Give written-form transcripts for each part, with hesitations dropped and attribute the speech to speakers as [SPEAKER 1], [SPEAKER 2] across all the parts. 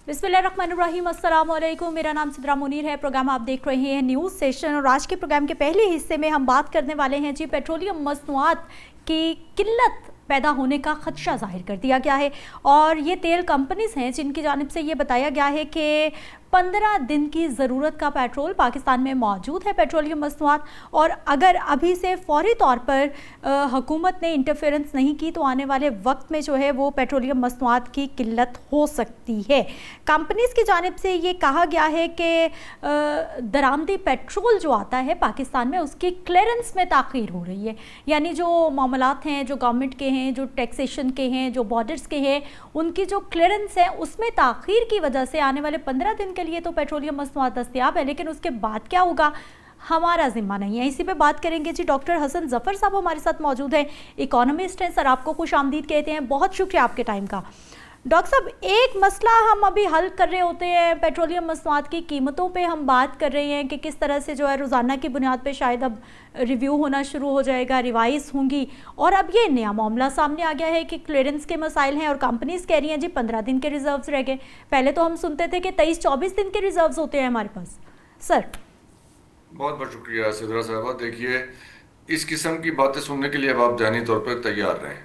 [SPEAKER 1] बिस्मिल्लाहिर्रहमानिर्रहीम, अस्सलाम वालेकुम। मेरा नाम सिद्रा मुनीर है। प्रोग्राम आप देख रहे हैं न्यूज़ सेशन और आज के प्रोग्राम के पहले हिस्से में हम बात करने वाले हैं जी पेट्रोलियम मसनूआत की किल्लत पैदा होने का खदशा जाहिर कर दिया गया है और ये तेल कंपनीज हैं जिनकी जानिब से ये बताया गया है कि 15 दिन की ज़रूरत का पेट्रोल पाकिस्तान में मौजूद है, पेट्रोलियम मसनूआत। और अगर अभी से फौरी तौर पर हुकूमत ने इंटरफेरेंस नहीं की तो आने वाले वक्त में जो है वो पेट्रोलियम मसनूआत की किल्लत हो सकती है। कंपनीज की जानिब से ये कहा गया है कि दरामदी पेट्रोल जो आता है पाकिस्तान में उसकी क्लियरेंस में ताख़ीर हो रही है, यानी जो मामलात हैं जो गवर्नमेंट के हैं, जो टैक्सेशन के हैं, जो बॉर्डर्स के हैं, उनकी जो क्लियरेंस है उसमें ताख़ीर की वजह से आने वाले 15 दिन के लिए तो पेट्रोलियम मसनूआत दस्तयाब है, लेकिन उसके बाद क्या होगा हमारा जिम्मा नहीं है। इसी पे बात करेंगे जी। डॉक्टर हसन जफ़र साहब हमारे साथ मौजूद हैं, इकोनॉमिस्ट हैं। सर आपको खुश आमदीद कहते हैं, बहुत शुक्रिया आपके टाइम का। डॉक्टर साहब, एक मसला हम अभी हल कर रहे होते हैं, पेट्रोलियम मसनूआत की कीमतों पे हम बात कर रहे हैं कि किस तरह से जो है रोज़ाना की बुनियाद पे शायद अब रिव्यू होना शुरू हो जाएगा, रिवाइज होंगी। और अब ये नया मामला सामने आ गया है कि क्लियरेंस के मसाइल हैं और कंपनीज कह रही हैं जी 15 दिन के रिजर्व्स रह गए। पहले तो हम सुनते थे कि 23-24 दिन के रिजर्व्स होते हैं हमारे पास। सर
[SPEAKER 2] बहुत बहुत शुक्रिया सिद्रा साहबा। देखिए, इस किस्म की बातें सुनने के लिए अब आप जानी तौर पर तैयार रहें।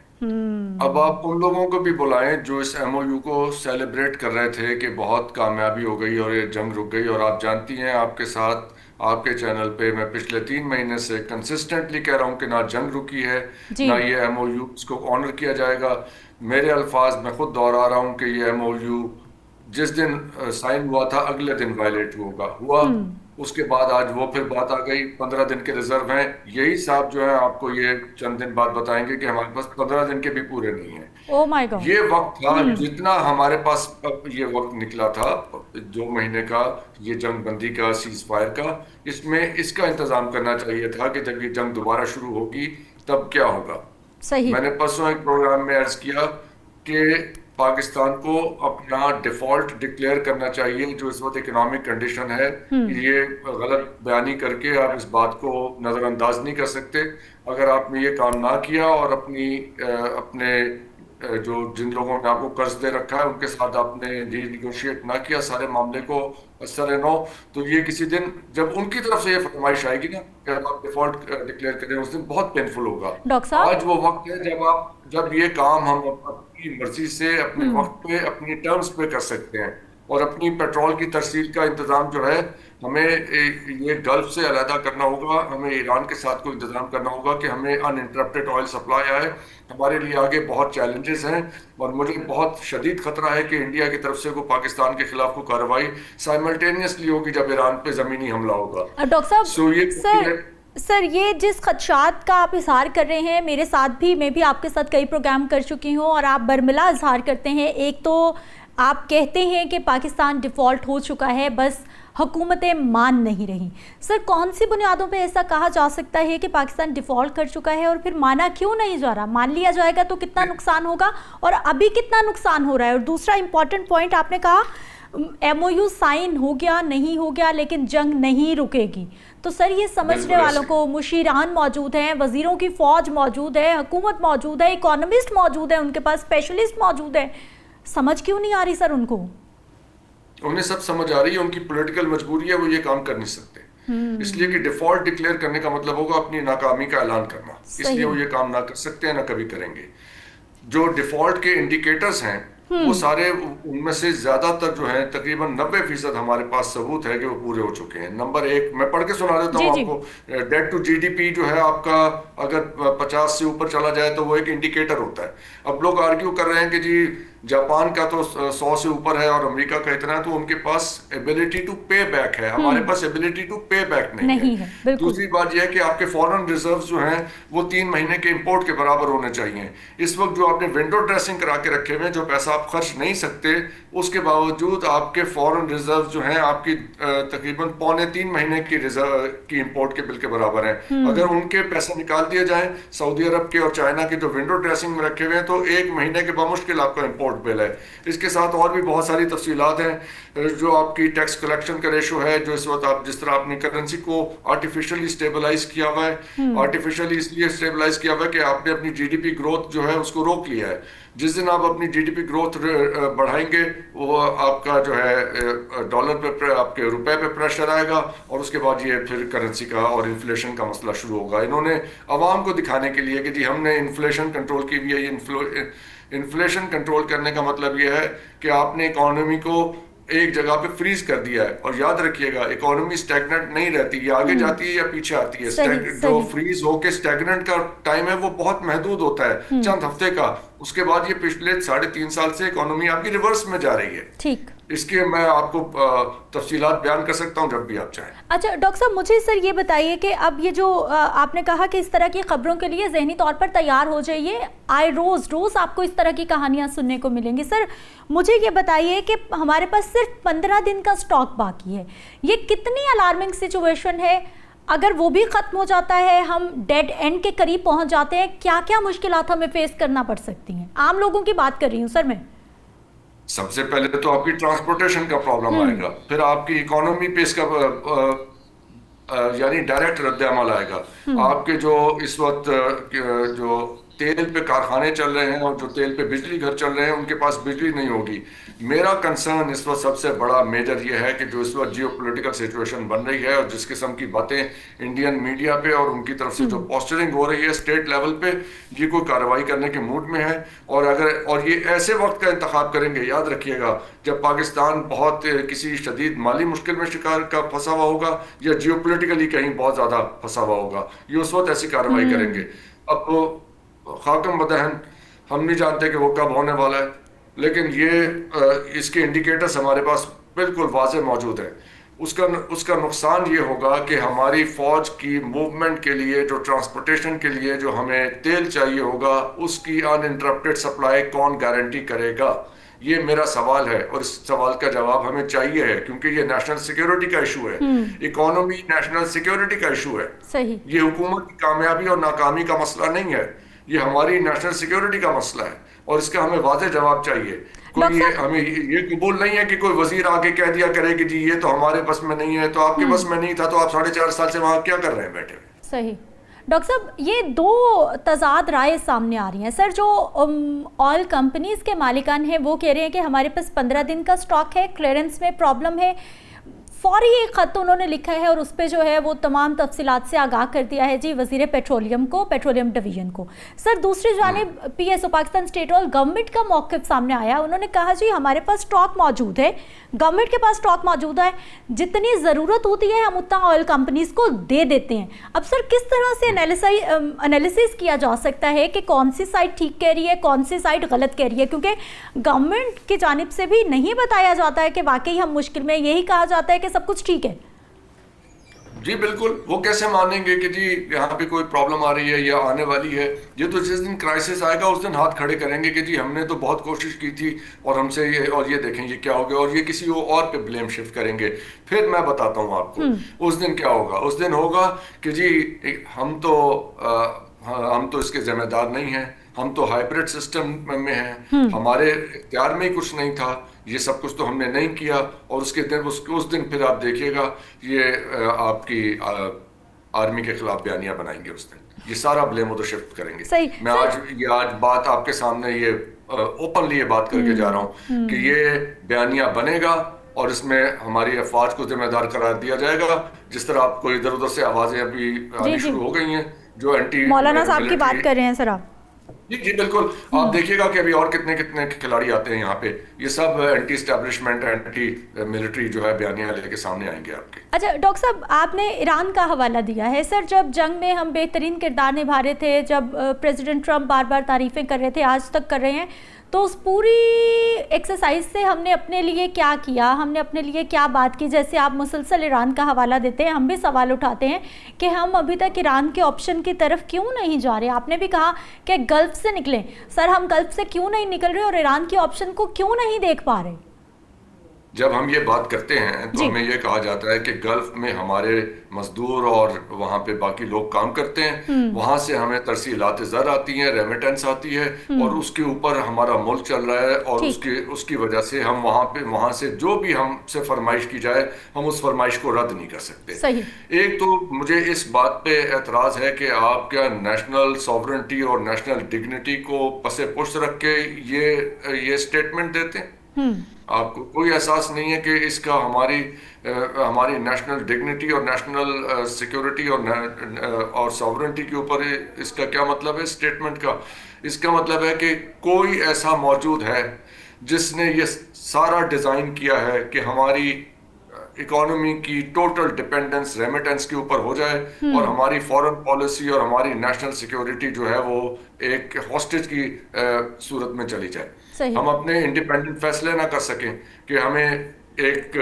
[SPEAKER 2] अब आप उन लोगों को भी बुलाएं जो इस एमओयू को सेलिब्रेट कर रहे थे कि बहुत कामयाबी हो गई और ये जंग रुक गई। और आप जानती हैं, आपके साथ आपके चैनल पे मैं पिछले 3 महीने से कंसिस्टेंटली कह रहा हूं कि ना जंग रुकी है,
[SPEAKER 1] जी।
[SPEAKER 2] ना ये एमओयू इसको ऑनर किया जाएगा। मेरे अल्फाज मैं खुद दोहरा रहा हूं कि ये एमओयू जिस दिन साइन हुआ था अगले दिन वायलेट हुआ। उसके बाद आज वो फिर बात आ गई 15 दिन के रिजर्व हैं। यही साहब जो है आपको ये चंद दिन बाद बताएंगे कि हमारे पास 15 दिन के भी पूरे नहीं हैं।
[SPEAKER 1] Oh my God.
[SPEAKER 2] ये वक्त था जितना हमारे पास अब ये वक्त निकला था 2 महीने का, ये जंग बंदी का, सीज फायर का, इसमें इसका इंतजाम करना चाहिए था कि जब ये जंग दोबारा शुरू होगी तब क्या होगा।
[SPEAKER 1] सही।
[SPEAKER 2] मैंने परसों एक प्रोग्राम में अर्ज किया कि पाकिस्तान को अपना डिफॉल्ट डिक्लेयर करना चाहिए जो इस वक्त इकोनॉमिक कंडीशन है। ये गलत बयानी करके आप इस बात को नज़रअंदाज नहीं कर सकते। अगर आपने ये काम ना किया और अपने जो जिन लोगों ने आपको कर्ज दे रखा है उनके साथ आपने रीनिगोशिएट ना किया सारे मामले को सर नो, तो ये किसी दिन जब उनकी तरफ से ये फरमाइश आएगी ना कि आप डिफॉल्ट डिक्लेयर करें, उस दिन बहुत पेनफुल होगा।
[SPEAKER 1] डॉक्टर साहब।
[SPEAKER 2] आज वो वक्त है जब ये काम हम अपनी मर्जी से अपने वक्त पे अपनी टर्म्स पे कर सकते हैं। और अपनी पेट्रोल की तरसील का इंतजाम जो है हमें ये गल्फ से अलहदा करना होगा। हमें ईरान के साथ कोई इंतजाम करना होगा कि हमें अनइंटरप्टेड ऑयल सप्लाई आए। हमारे लिए आगे बहुत चैलेंजेस हैं और मुझे बहुत शदीद खतरा है कि इंडिया की तरफ से को पाकिस्तान के खिलाफ को कार्रवाई साइमल्टेनियसली होगी जब ईरान पे ज़मीनी हमला होगा।
[SPEAKER 1] डॉक्टर साहब,
[SPEAKER 2] सो ये
[SPEAKER 1] सर ये जिस खदशात का आप इजहार कर रहे हैं, मेरे साथ भी, मैं भी आपके साथ कई प्रोग्राम कर चुकी हूँ और आप बरमिला इजहार करते हैं। एक तो आप कहते हैं कि पाकिस्तान डिफ़ॉल्ट हो चुका है, बस हुकूमतें मान नहीं रही। सर कौन सी बुनियादों पे ऐसा कहा जा सकता है कि पाकिस्तान डिफ़ॉल्ट कर चुका है और फिर माना क्यों नहीं जा रहा? मान लिया जाएगा तो कितना नुकसान होगा और अभी कितना नुकसान हो रहा है? और दूसरा इम्पॉर्टेंट पॉइंट आपने कहा एमओयू साइन हो गया नहीं हो गया लेकिन जंग नहीं रुकेगी। तो सर ये समझने वालों को मुशीरान मौजूद हैं, वजीरों की फौज मौजूद है, हुकूमत मौजूद है, इकोनॉमिस्ट मौजूद है, उनके पास स्पेशलिस्ट मौजूद है, समझ क्यों नहीं आ रही सर उनको?
[SPEAKER 2] उन्हें सब समझ आ रही है, उनकी पॉलिटिकल मजबूरी है, वो ये काम कर नहीं सकते। इसलिए कि डिफॉल्ट डिक्लेयर करने का मतलब होगा अपनी नाकामी का ऐलान करना, इसलिए वो ये काम ना कर सकते हैं, ना कभी करेंगे। जो डिफॉल्ट के इंडिकेटर्स हैं वो सारे, उनमें से ज्यादातर जो है तकरीबन 90% हमारे पास सबूत है कि वो पूरे हो चुके हैं। नंबर 1 मैं पढ़ के सुना देता हूँ आपको। डेट टू जीडीपी जो है आपका, अगर 50 से ऊपर चला जाए तो वो एक इंडिकेटर होता है। अब लोग आर्ग्यू कर रहे हैं कि जी जापान का तो 100 से ऊपर है और अमेरिका का इतना है, तो उनके पास एबिलिटी टू पे बैक है, हमारे पास एबिलिटी टू पे बैक नहीं है। दूसरी बात यह है कि आपके फॉरेन रिजर्व्स जो हैं वो 3 महीने के इंपोर्ट के बराबर होने चाहिए। इस वक्त जो आपने विंडो ड्रेसिंग करा के रखे हुए हैं, जो पैसा आप खर्च नहीं सकते, उसके बावजूद आपके फॉरेन रिजर्व जो हैं आपकी तकरीबन 2.25 महीने की रिजर्व की इंपोर्ट के बिल के बराबर है। अगर उनके पैसे निकाल दिए जाएं सऊदी अरब के और चाइना के जो विंडो ड्रेसिंग में रखे हुए हैं, तो 1 महीने के बमुश्किल आपका इंपोर्ट एक्सपोर्ट बिल है। इसके साथ और भी बहुत सारी तफसीलात हैं, जो आपकी टैक्स कलेक्शन का रेशो है, जो इस वक्त आप जिस तरह आपने करेंसी को आर्टिफिशियली स्टेबलाइज किया हुआ है, आर्टिफिशियली इसलिए स्टेबलाइज किया हुआ है कि आपने अपनी जीडीपी ग्रोथ जो है उसको रोक लिया है। जिस दिन आप अपनी जीडीपी ग्रोथ बढ़ाएंगे, वो आपका जो है डॉलर पे, आपके रुपए पे प्रेशर आएगा, और उसके बाद ये फिर करेंसी का और इन्फ्लेशन का मसला शुरू होगा। इन्होंने आवाम को दिखाने के लिए कि जी हमने इन्फ्लेशन कंट्रोल की हुई है, ये इन्फ्लेशन कंट्रोल करने का मतलब ये है कि आपने इकोनॉमी को एक जगह पे फ्रीज कर दिया है। और याद रखिएगा, इकोनॉमी स्टैग्नेंट नहीं रहती, ये आगे जाती है या पीछे आती है। जो फ्रीज होके स्टैग्नेंट का टाइम है वो बहुत महदूद होता है, चंद हफ्ते का। उसके बाद ये पिछले 3.5 साल से इकोनॉमी आपकी रिवर्स में जा रही है।
[SPEAKER 1] ठीक,
[SPEAKER 2] इसके मैं आपको तफसीलात बयान कर सकता हूं जब भी आप चाहें।
[SPEAKER 1] अच्छा डॉक्टर साहब, मुझे सर ये बताइए कि अब ये जो आपने कहा कि इस तरह की खबरों के लिए जहनी तौर पर तैयार हो जाइए, रोज आपको इस तरह की कहानियां सुनने को मिलेंगी। सर मुझे ये बताइए कि हमारे पास सिर्फ 15 दिन का स्टॉक बाकी है, ये कितनी अलार्मिंग सिचुएशन है? अगर वो भी खत्म हो जाता है, हम डेड एंड के करीब पहुंच जाते हैं, क्या क्या मुश्किलात हमें फेस करना पड़ सकती हैं? आम लोगों की बात कर रही हूँ सर मैं।
[SPEAKER 2] सबसे पहले तो आपकी ट्रांसपोर्टेशन का प्रॉब्लम आएगा, फिर आपकी इकोनॉमी पे इसका यानी डायरेक्ट रद्द-ए-अमल आएगा। आपके जो इस वक्त जो तेल पे कारखाने चल रहे हैं और जो तेल पे बिजली घर चल रहे हैं, उनके पास बिजली नहीं होगी। मेरा कंसर्न इस वक्त सबसे बड़ा मेजर ये है कि जो इस वक्त जियोपॉलिटिकल सिचुएशन बन रही है और जिस किस्म की बातें इंडियन मीडिया पे और उनकी तरफ से जो पोस्टरिंग हो रही है स्टेट लेवल पे, ये कोई कार्रवाई करने के मूड में है। और ये ऐसे वक्त का इंतखाब करेंगे, याद रखिएगा, जब पाकिस्तान बहुत किसी शदीद माली मुश्किल में शिकार का फंसा हुआ होगा या जियोपॉलिटिकली कहीं बहुत ज्यादा फंसा हुआ होगा, ये उस वक्त ऐसी कार्रवाई करेंगे। अब खाकम बदहन हम नहीं जानते कि वो कब होने वाला है, लेकिन ये इसके इंडिकेटर्स हमारे पास बिल्कुल वाज़ेह मौजूद है। उसका नुकसान ये होगा कि हमारी फौज की मूवमेंट के लिए, जो ट्रांसपोर्टेशन के लिए जो हमें तेल चाहिए होगा, उसकी अनइंटरप्टेड सप्लाई कौन गारंटी करेगा? ये मेरा सवाल है और इस सवाल का जवाब हमें चाहिए है, क्योंकि ये नेशनल सिक्योरिटी का इशू है। इकोनॉमी नेशनल सिक्योरिटी का इशू है। सही। ये हुकूमत की कामयाबी और नाकामी का मसला नहीं है, ये हमारी नेशनल सिक्योरिटी का मसला है और इसका हमें वाज़ेह जवाब चाहिए। हमें ये कबूल नहीं है कि कोई वजीर आके कह दिया करे कि जी ये तो हमारे बस में नहीं है, तो आपके बस में नहीं था तो आप 4.5 साल से वहां क्या कर रहे हैं बैठे हुए? सही।
[SPEAKER 1] डॉक्टर साहब, ये दो तजाद राय सामने आ रही हैं सर। जो ऑयल कंपनीज के मालिकान हैं वो कह रहे हैं कि हमारे पास 15 दिन का स्टॉक है, क्लियरेंस में प्रॉब्लम है। फौरी एक ख़त उन्होंने लिखा है और उस पर जो है वो तमाम तफसीलात से आगाह कर दिया है जी वज़ीर पेट्रोलियम को, पेट्रोलियम डिवीज़न को। सर दूसरी जानिब PSO Pakistan state oil government का मौक़िफ़ सामने आया, उन्होंने कहा जी हमारे पास स्टॉक मौजूद है, गवर्नमेंट के पास स्टॉक मौजूद है, जितनी ज़रूरत होती है हम उतना ऑयल कंपनीज़ को दे देते हैं। अब सर किस तरह से एनालिसिस किया जा सकता है कि कौन सी साइड ठीक कह रही है, कौन सी साइड गलत कह रही है? क्योंकि गवर्नमेंट की जानिब से भी नहीं बताया जाता है कि वाकई हम मुश्किल में, यही कहा जाता है कि सब कुछ ठीक है।
[SPEAKER 2] जी बिल्कुल, वो कैसे मानेंगे कि जी यहाँ पे कोई प्रॉब्लम आ रही है या आने वाली है? ये तो जिस दिन क्राइसिस आएगा उस दिन हाथ खड़े करेंगे कि जी हमने तो बहुत कोशिश की थी और हमसे ये देखें ये क्या हो गया, और ये किसी और पे ब्लेम शिफ्ट करेंगे। फिर मैं बताता हूँ आपको उस दिन क्या होगा। उस दिन होगा कि जी हम तो इसके जिम्मेदार नहीं हैं, हम तो हाइब्रिड सिस्टम में हैं, हमारे इख्तियार में ही कुछ नहीं था, ये सब कुछ तो हमने नहीं किया। और उस दिन फिर आप देखिएगा ये आपकी आर्मी के खिलाफ बयानियां बनाएंगे। उस दिन ये सारा ब्लेम उधर शिफ्ट करेंगे। मैं आज बात आपके सामने ये ओपनली ये बात करके जा रहा हूँ कि ये बयानियां बनेगा और इसमें हमारी अफवाज को जिम्मेदार करार दिया जाएगा। जिस तरह आपको इधर उधर से आवाजें अभी आनी शुरू हो गई हैं जो एंटी
[SPEAKER 1] मौलाना साहब की बात कर रहे हैं सर आप।
[SPEAKER 2] जी बिल्कुल, आप देखिएगा कि अभी और कितने कितने खिलाड़ी आते हैं यहाँ पे, ये सब एंटी एस्टैब्लिशमेंट, एंटी मिलिट्री जो है बयानियां लेके सामने आएंगे आपके।
[SPEAKER 1] अच्छा डॉक्टर साहब, आपने ईरान का हवाला दिया है। सर जब जंग में हम बेहतरीन किरदार निभा रहे थे, जब प्रेसिडेंट ट्रंप बार बार तारीफें कर रहे थे, आज तक कर रहे हैं, तो उस पूरी एक्सरसाइज से हमने अपने लिए क्या किया, हमने अपने लिए क्या बात की? जैसे आप मुसलसल ईरान का हवाला देते हैं, हम भी सवाल उठाते हैं कि हम अभी तक ईरान के ऑप्शन की तरफ क्यों नहीं जा रहे? आपने भी कहा कि गल्फ से निकलें। सर हम गल्फ से क्यों नहीं निकल रहे और ईरान के ऑप्शन को क्यों नहीं देख पा रहे?
[SPEAKER 2] जब हम ये बात करते हैं तो
[SPEAKER 1] जी।
[SPEAKER 2] हमें ये कहा जाता है कि गल्फ में हमारे मजदूर और वहाँ पे बाकी लोग काम करते हैं, वहाँ से हमें तरसीलात ज़र आती हैं, रेमिटेंस आती है, और उसके ऊपर हमारा मुल्क चल रहा है, और
[SPEAKER 1] ठीक।
[SPEAKER 2] उसकी उसकी वजह से हम वहाँ से जो भी हमसे फरमाइश की जाए हम उस फरमाइश को रद्द नहीं कर सकते।
[SPEAKER 1] सही।
[SPEAKER 2] एक तो मुझे इस बात पे एतराज़ है कि आप क्या नेशनल सॉवरेंटी और नेशनल डिग्निटी को पसे पुष्ट रख के ये स्टेटमेंट देते हैं। आपको कोई एहसास नहीं है कि इसका हमारी नेशनल डिग्निटी और नेशनल सिक्योरिटी और सॉवरेंटी के ऊपर इसका क्या मतलब है स्टेटमेंट का। इसका मतलब है कि कोई ऐसा मौजूद है जिसने ये सारा डिज़ाइन किया है कि हमारी इकोनॉमी की टोटल डिपेंडेंस रेमिटेंस के ऊपर हो जाए, और हमारी फॉरेन पॉलिसी और हमारी नेशनल सिक्योरिटी जो है वो एक हॉस्टेज की सूरत में चली जाए।
[SPEAKER 1] सही।
[SPEAKER 2] हम अपने इंडिपेंडेंट फैसले ना कर सकें कि हमें एक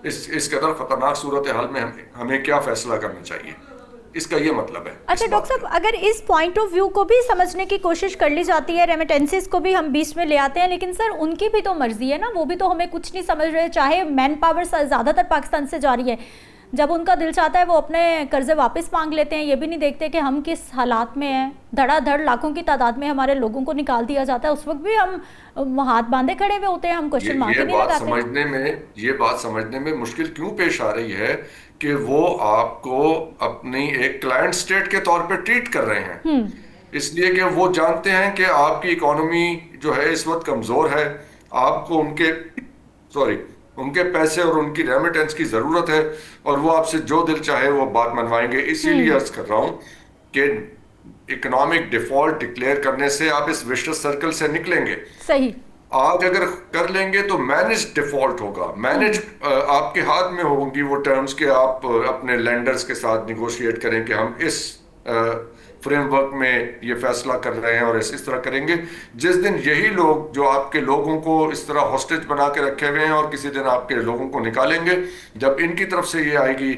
[SPEAKER 2] इस कदर खतरनाक सूरत हाल में हमें क्या फैसला करना चाहिए। इसका ये मतलब है।
[SPEAKER 1] अच्छा डॉक्टर साहब, अगर इस पॉइंट ऑफ व्यू को भी समझने की कोशिश कर ली जाती है, रेमिटेंसेस को भी हम बीच में ले आते हैं, लेकिन सर उनकी भी तो मर्जी है ना, वो भी तो हमें कुछ नहीं समझ रहे। चाहे मैन पावर ज़्यादातर पाकिस्तान से जा रही है, जब उनका दिल चाहता है वो अपने कर्जे वापस मांग लेते हैं, ये भी नहीं देखते कि हम किस हालात में हैं। धड़ाधड़ लाखों की तादाद में हमारे लोगों को निकाल दिया जाता है, उस वक्त भी हम हाथ बांधे खड़े हुए होते हैं, हम क्वेश्चन मार्क ही नहीं लगाते।
[SPEAKER 2] ये बात समझने में मुश्किल क्यों पेश आ रही है कि वो आपको अपनी एक क्लाइंट स्टेट के तौर पे ट्रीट कर रहे हैं, इसलिए कि वो जानते हैं कि आपकी इकोनॉमी जो है इस वक्त कमजोर है, आपको उनके पैसे और उनकी रेमिटेंस की जरूरत है, और वो आपसे जो दिल चाहे वो बात मनवाएंगे। इसीलिए अर्ज कर रहा हूं कि इकोनॉमिक डिफॉल्ट डिक्लेयर करने से आप इस विशियस सर्कल से निकलेंगे।
[SPEAKER 1] सही।
[SPEAKER 2] आज अगर कर लेंगे तो मैनेज डिफॉल्ट होगा, मैनेज आपके हाथ में होंगी वो टर्म्स के आप अपने लेंडर्स के साथ निगोशिएट करें कि हम इस फ्रेमवर्क में ये फैसला कर रहे हैं और इस तरह करेंगे। जिस दिन यही लोग जो आपके लोगों को इस तरह हॉस्टेज बना के रखे हुए हैं और किसी दिन आपके लोगों को निकालेंगे, जब इनकी तरफ से ये आएगी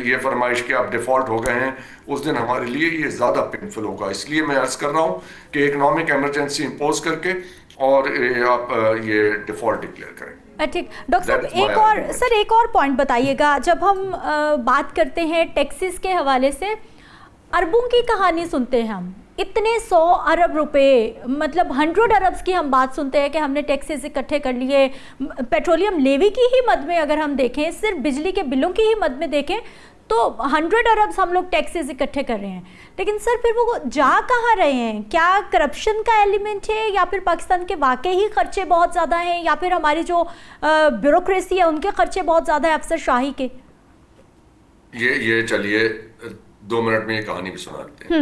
[SPEAKER 2] ये फरमाइश कि आप डिफॉल्ट हो गए हैं, उस दिन हमारे लिए ये ज़्यादा पेनफुल होगा। इसलिए मैं अर्ज कर रहा हूँ कि इकोनॉमिक इमरजेंसी इम्पोज करके और आप ये डिफॉल्ट डिक्लेयर करें।
[SPEAKER 1] ठीक डॉक्टर साहब, एक और पॉइंट बताइएगा। जब हम बात करते हैं टैक्सेस के हवाले से, अरबों की कहानी सुनते हैं हम, इतने 100 अरब रुपए, मतलब 100 अरब्स की हम बात सुनते हैं कि हमने टैक्सेस इकट्ठे कर लिए। पेट्रोलियम लेवी की ही मद में अगर हम देखें, सिर्फ बिजली के बिलों की ही मद में देखें तो 100 अरब्स हम लोग टैक्सेस इकट्ठे कर रहे हैं। लेकिन सर फिर वो जा कहाँ रहे हैं? क्या करप्शन का एलिमेंट है, या फिर पाकिस्तान के वाकई ही खर्चे बहुत ज़्यादा हैं, या फिर हमारी जो ब्यूरोक्रेसी है उनके खर्चे बहुत ज़्यादा है अफसरशाही के?
[SPEAKER 2] ये चलिए 2 मिनट में ये कहानी भी सुनाते हैं।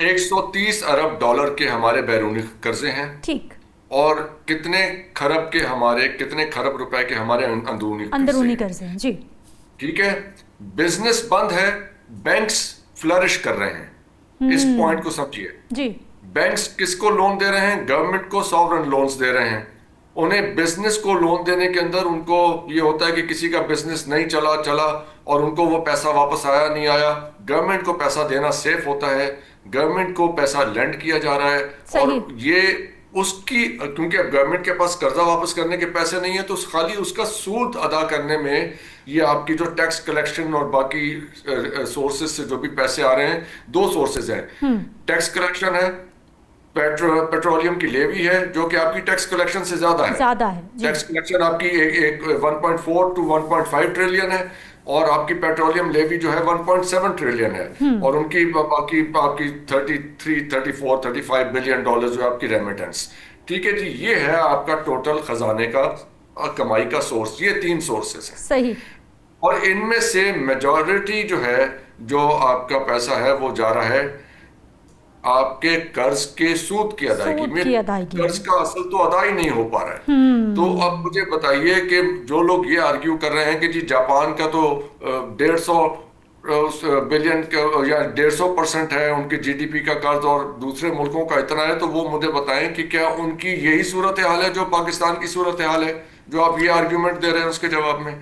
[SPEAKER 2] 130 अरब डॉलर के हमारे बैरूनी कर्जे हैं, ठीक, और कितने खरब रुपए के हमारे अंदरूनी कर्जे हैं। जी ठीक है, बिजनेस बंद है, बैंक्स फ्लरिश कर रहे हैं। इस पॉइंट को समझिए जी। बैंक्स किसको लोन दे रहे हैं? गवर्नमेंट को सॉवरेन लोन्स दे रहे हैं। उन्हें बिजनेस को लोन देने के अंदर उनको ये होता है कि किसी का बिजनेस नहीं चला और उनको वो पैसा वापस आया नहीं आया, गवर्नमेंट को पैसा देना सेफ होता है, गवर्नमेंट को पैसा लेंड किया जा रहा है, और ये उसकी, क्योंकि अब गवर्नमेंट के पास कर्जा वापस करने के पैसे नहीं है तो खाली उसका सूद अदा करने में ये आपकी जो टैक्स कलेक्शन और बाकी सोर्सेज से जो भी पैसे आ रहे हैं, 2 सोर्सेज हैं। टैक्स कलेक्शन है, पेट्रोलियम की लेवी है जो कि आपकी टैक्स कलेक्शन से ज्यादा है। टैक्स कलेक्शन आपकी एक 1.4 to 1.5 ट्रिलियन है, और आपकी पेट्रोलियम लेवी जो है 1.7 ट्रिलियन है, और उनकी बाकी आपकी 35 बिलियन डॉलर जो है आपकी रेमिटेंस। ठीक है जी, ये है आपका टोटल खजाने का कमाई का सोर्स। ये 3 सोर्सेस हैं, सही, और इनमें से मेजॉरिटी जो है, जो आपका पैसा है वो जा रहा है आपके कर्ज के सूद की अदायगी में। कर्ज का असल तो अदा ही नहीं हो पा रहा है। तो अब मुझे बताइए कि जो लोग ये आर्ग्यू कर रहे हैं कि जी जापान का तो 150 बिलियन या 150% है उनके जीडीपी का कर्ज, और दूसरे मुल्कों का इतना है, तो वो मुझे बताएं कि क्या उनकी यही सूरत हाल है जो पाकिस्तान की सूरत हाल है, जो आप ये आर्ग्यूमेंट दे रहे हैं उसके जवाब में?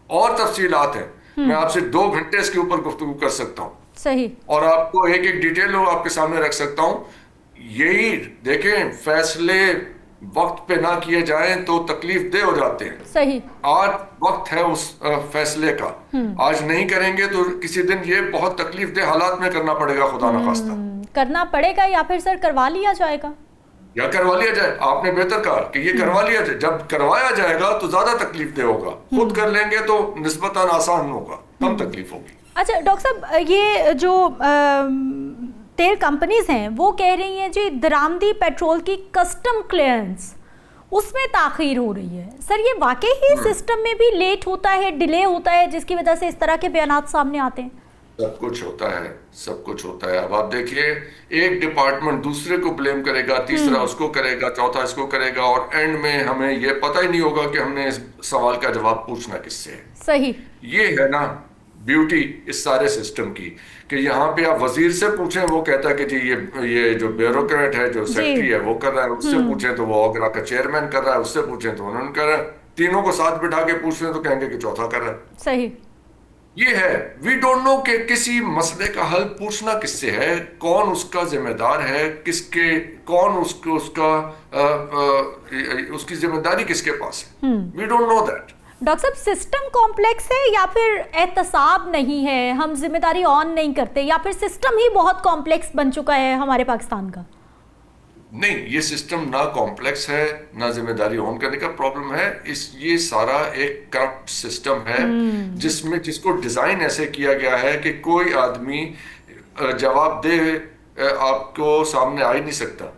[SPEAKER 2] और तफसीलात हैं, मैं आपसे 2 घंटे इसके ऊपर गुफ्तगू कर सकता हूँ, सही, और आपको एक डिटेल आपके सामने रख सकता हूं। यही देखें, फैसले वक्त पे ना किए जाएं तो तकलीफ दे हो जाते हैं।
[SPEAKER 1] सही।
[SPEAKER 2] आज वक्त है उस फैसले का, आज नहीं करेंगे तो किसी दिन ये बहुत तकलीफ दे हालात में करना पड़ेगा, खुदा ना खास्ता।
[SPEAKER 1] करना पड़ेगा या फिर सर करवा लिया जाएगा?
[SPEAKER 2] या करवा लिया जाए। आपने बेहतर कहा कि ये करवा लिया जाए। जब करवाया जाएगा तो ज्यादा तकलीफ दे होगा, खुद कर लेंगे तो निस्बतन आसान होगा, कम तकलीफ होगी।
[SPEAKER 1] अच्छा डॉक्टर साहब, ये जो तेल कंपनीज हैं वो कह रही हैं जी दरामदी पेट्रोल की कस्टम क्लियरेंस उसमें ताखीर हो रही है। सर ये वाकई ही सिस्टम में भी लेट होता है, डिले होता है, जिसकी वजह से इस तरह के बयानात सामने आते हैं?
[SPEAKER 2] सब कुछ होता है, सब कुछ होता है। अब आप देखिए, एक डिपार्टमेंट दूसरे को ब्लेम करेगा, तीसरा उसको करेगा, चौथा इसको करेगा, और एंड में हमें ये पता ही नहीं होगा कि हमने इस सवाल का जवाब पूछना किससे है।
[SPEAKER 1] सही।
[SPEAKER 2] ये है ना ब्यूटी इस सारे सिस्टम की, कि यहाँ पे आप वजीर से पूछें वो कहता है कि जी ये जो ब्यूरोक्रेट है, जो सेक्रेटरी है वो कर रहा है, उससे पूछें तो वो आगरा का चेयरमैन कर रहा है, उससे पूछें तो उन्होंने कर रहा है, तीनों को साथ बिठा के पूछ रहे तो कहेंगे कि चौथा कर रहा है।
[SPEAKER 1] सही।
[SPEAKER 2] ये है, वी डोंट नो कि किसी मसले का हल पूछना किससे है, कौन उसका जिम्मेदार है, किसके कौन उसको उसकी जिम्मेदारी किसके पास है। We don't know that.
[SPEAKER 1] Doctor साहब सिस्टम कॉम्प्लेक्स है या फिर एहतसाब नहीं है, हम जिम्मेदारी ऑन नहीं करते, या फिर सिस्टम ही बहुत कॉम्प्लेक्स बन चुका है हमारे पाकिस्तान का?
[SPEAKER 2] नहीं, ये सिस्टम ना कॉम्प्लेक्स है ना जिम्मेदारी ऑन करने का प्रॉब्लम है। ये सारा एक करप्ट सिस्टम है जिसको डिजाइन ऐसे किया गया है कि कोई आदमी जवाब दे आपको सामने आ ही नहीं सकता।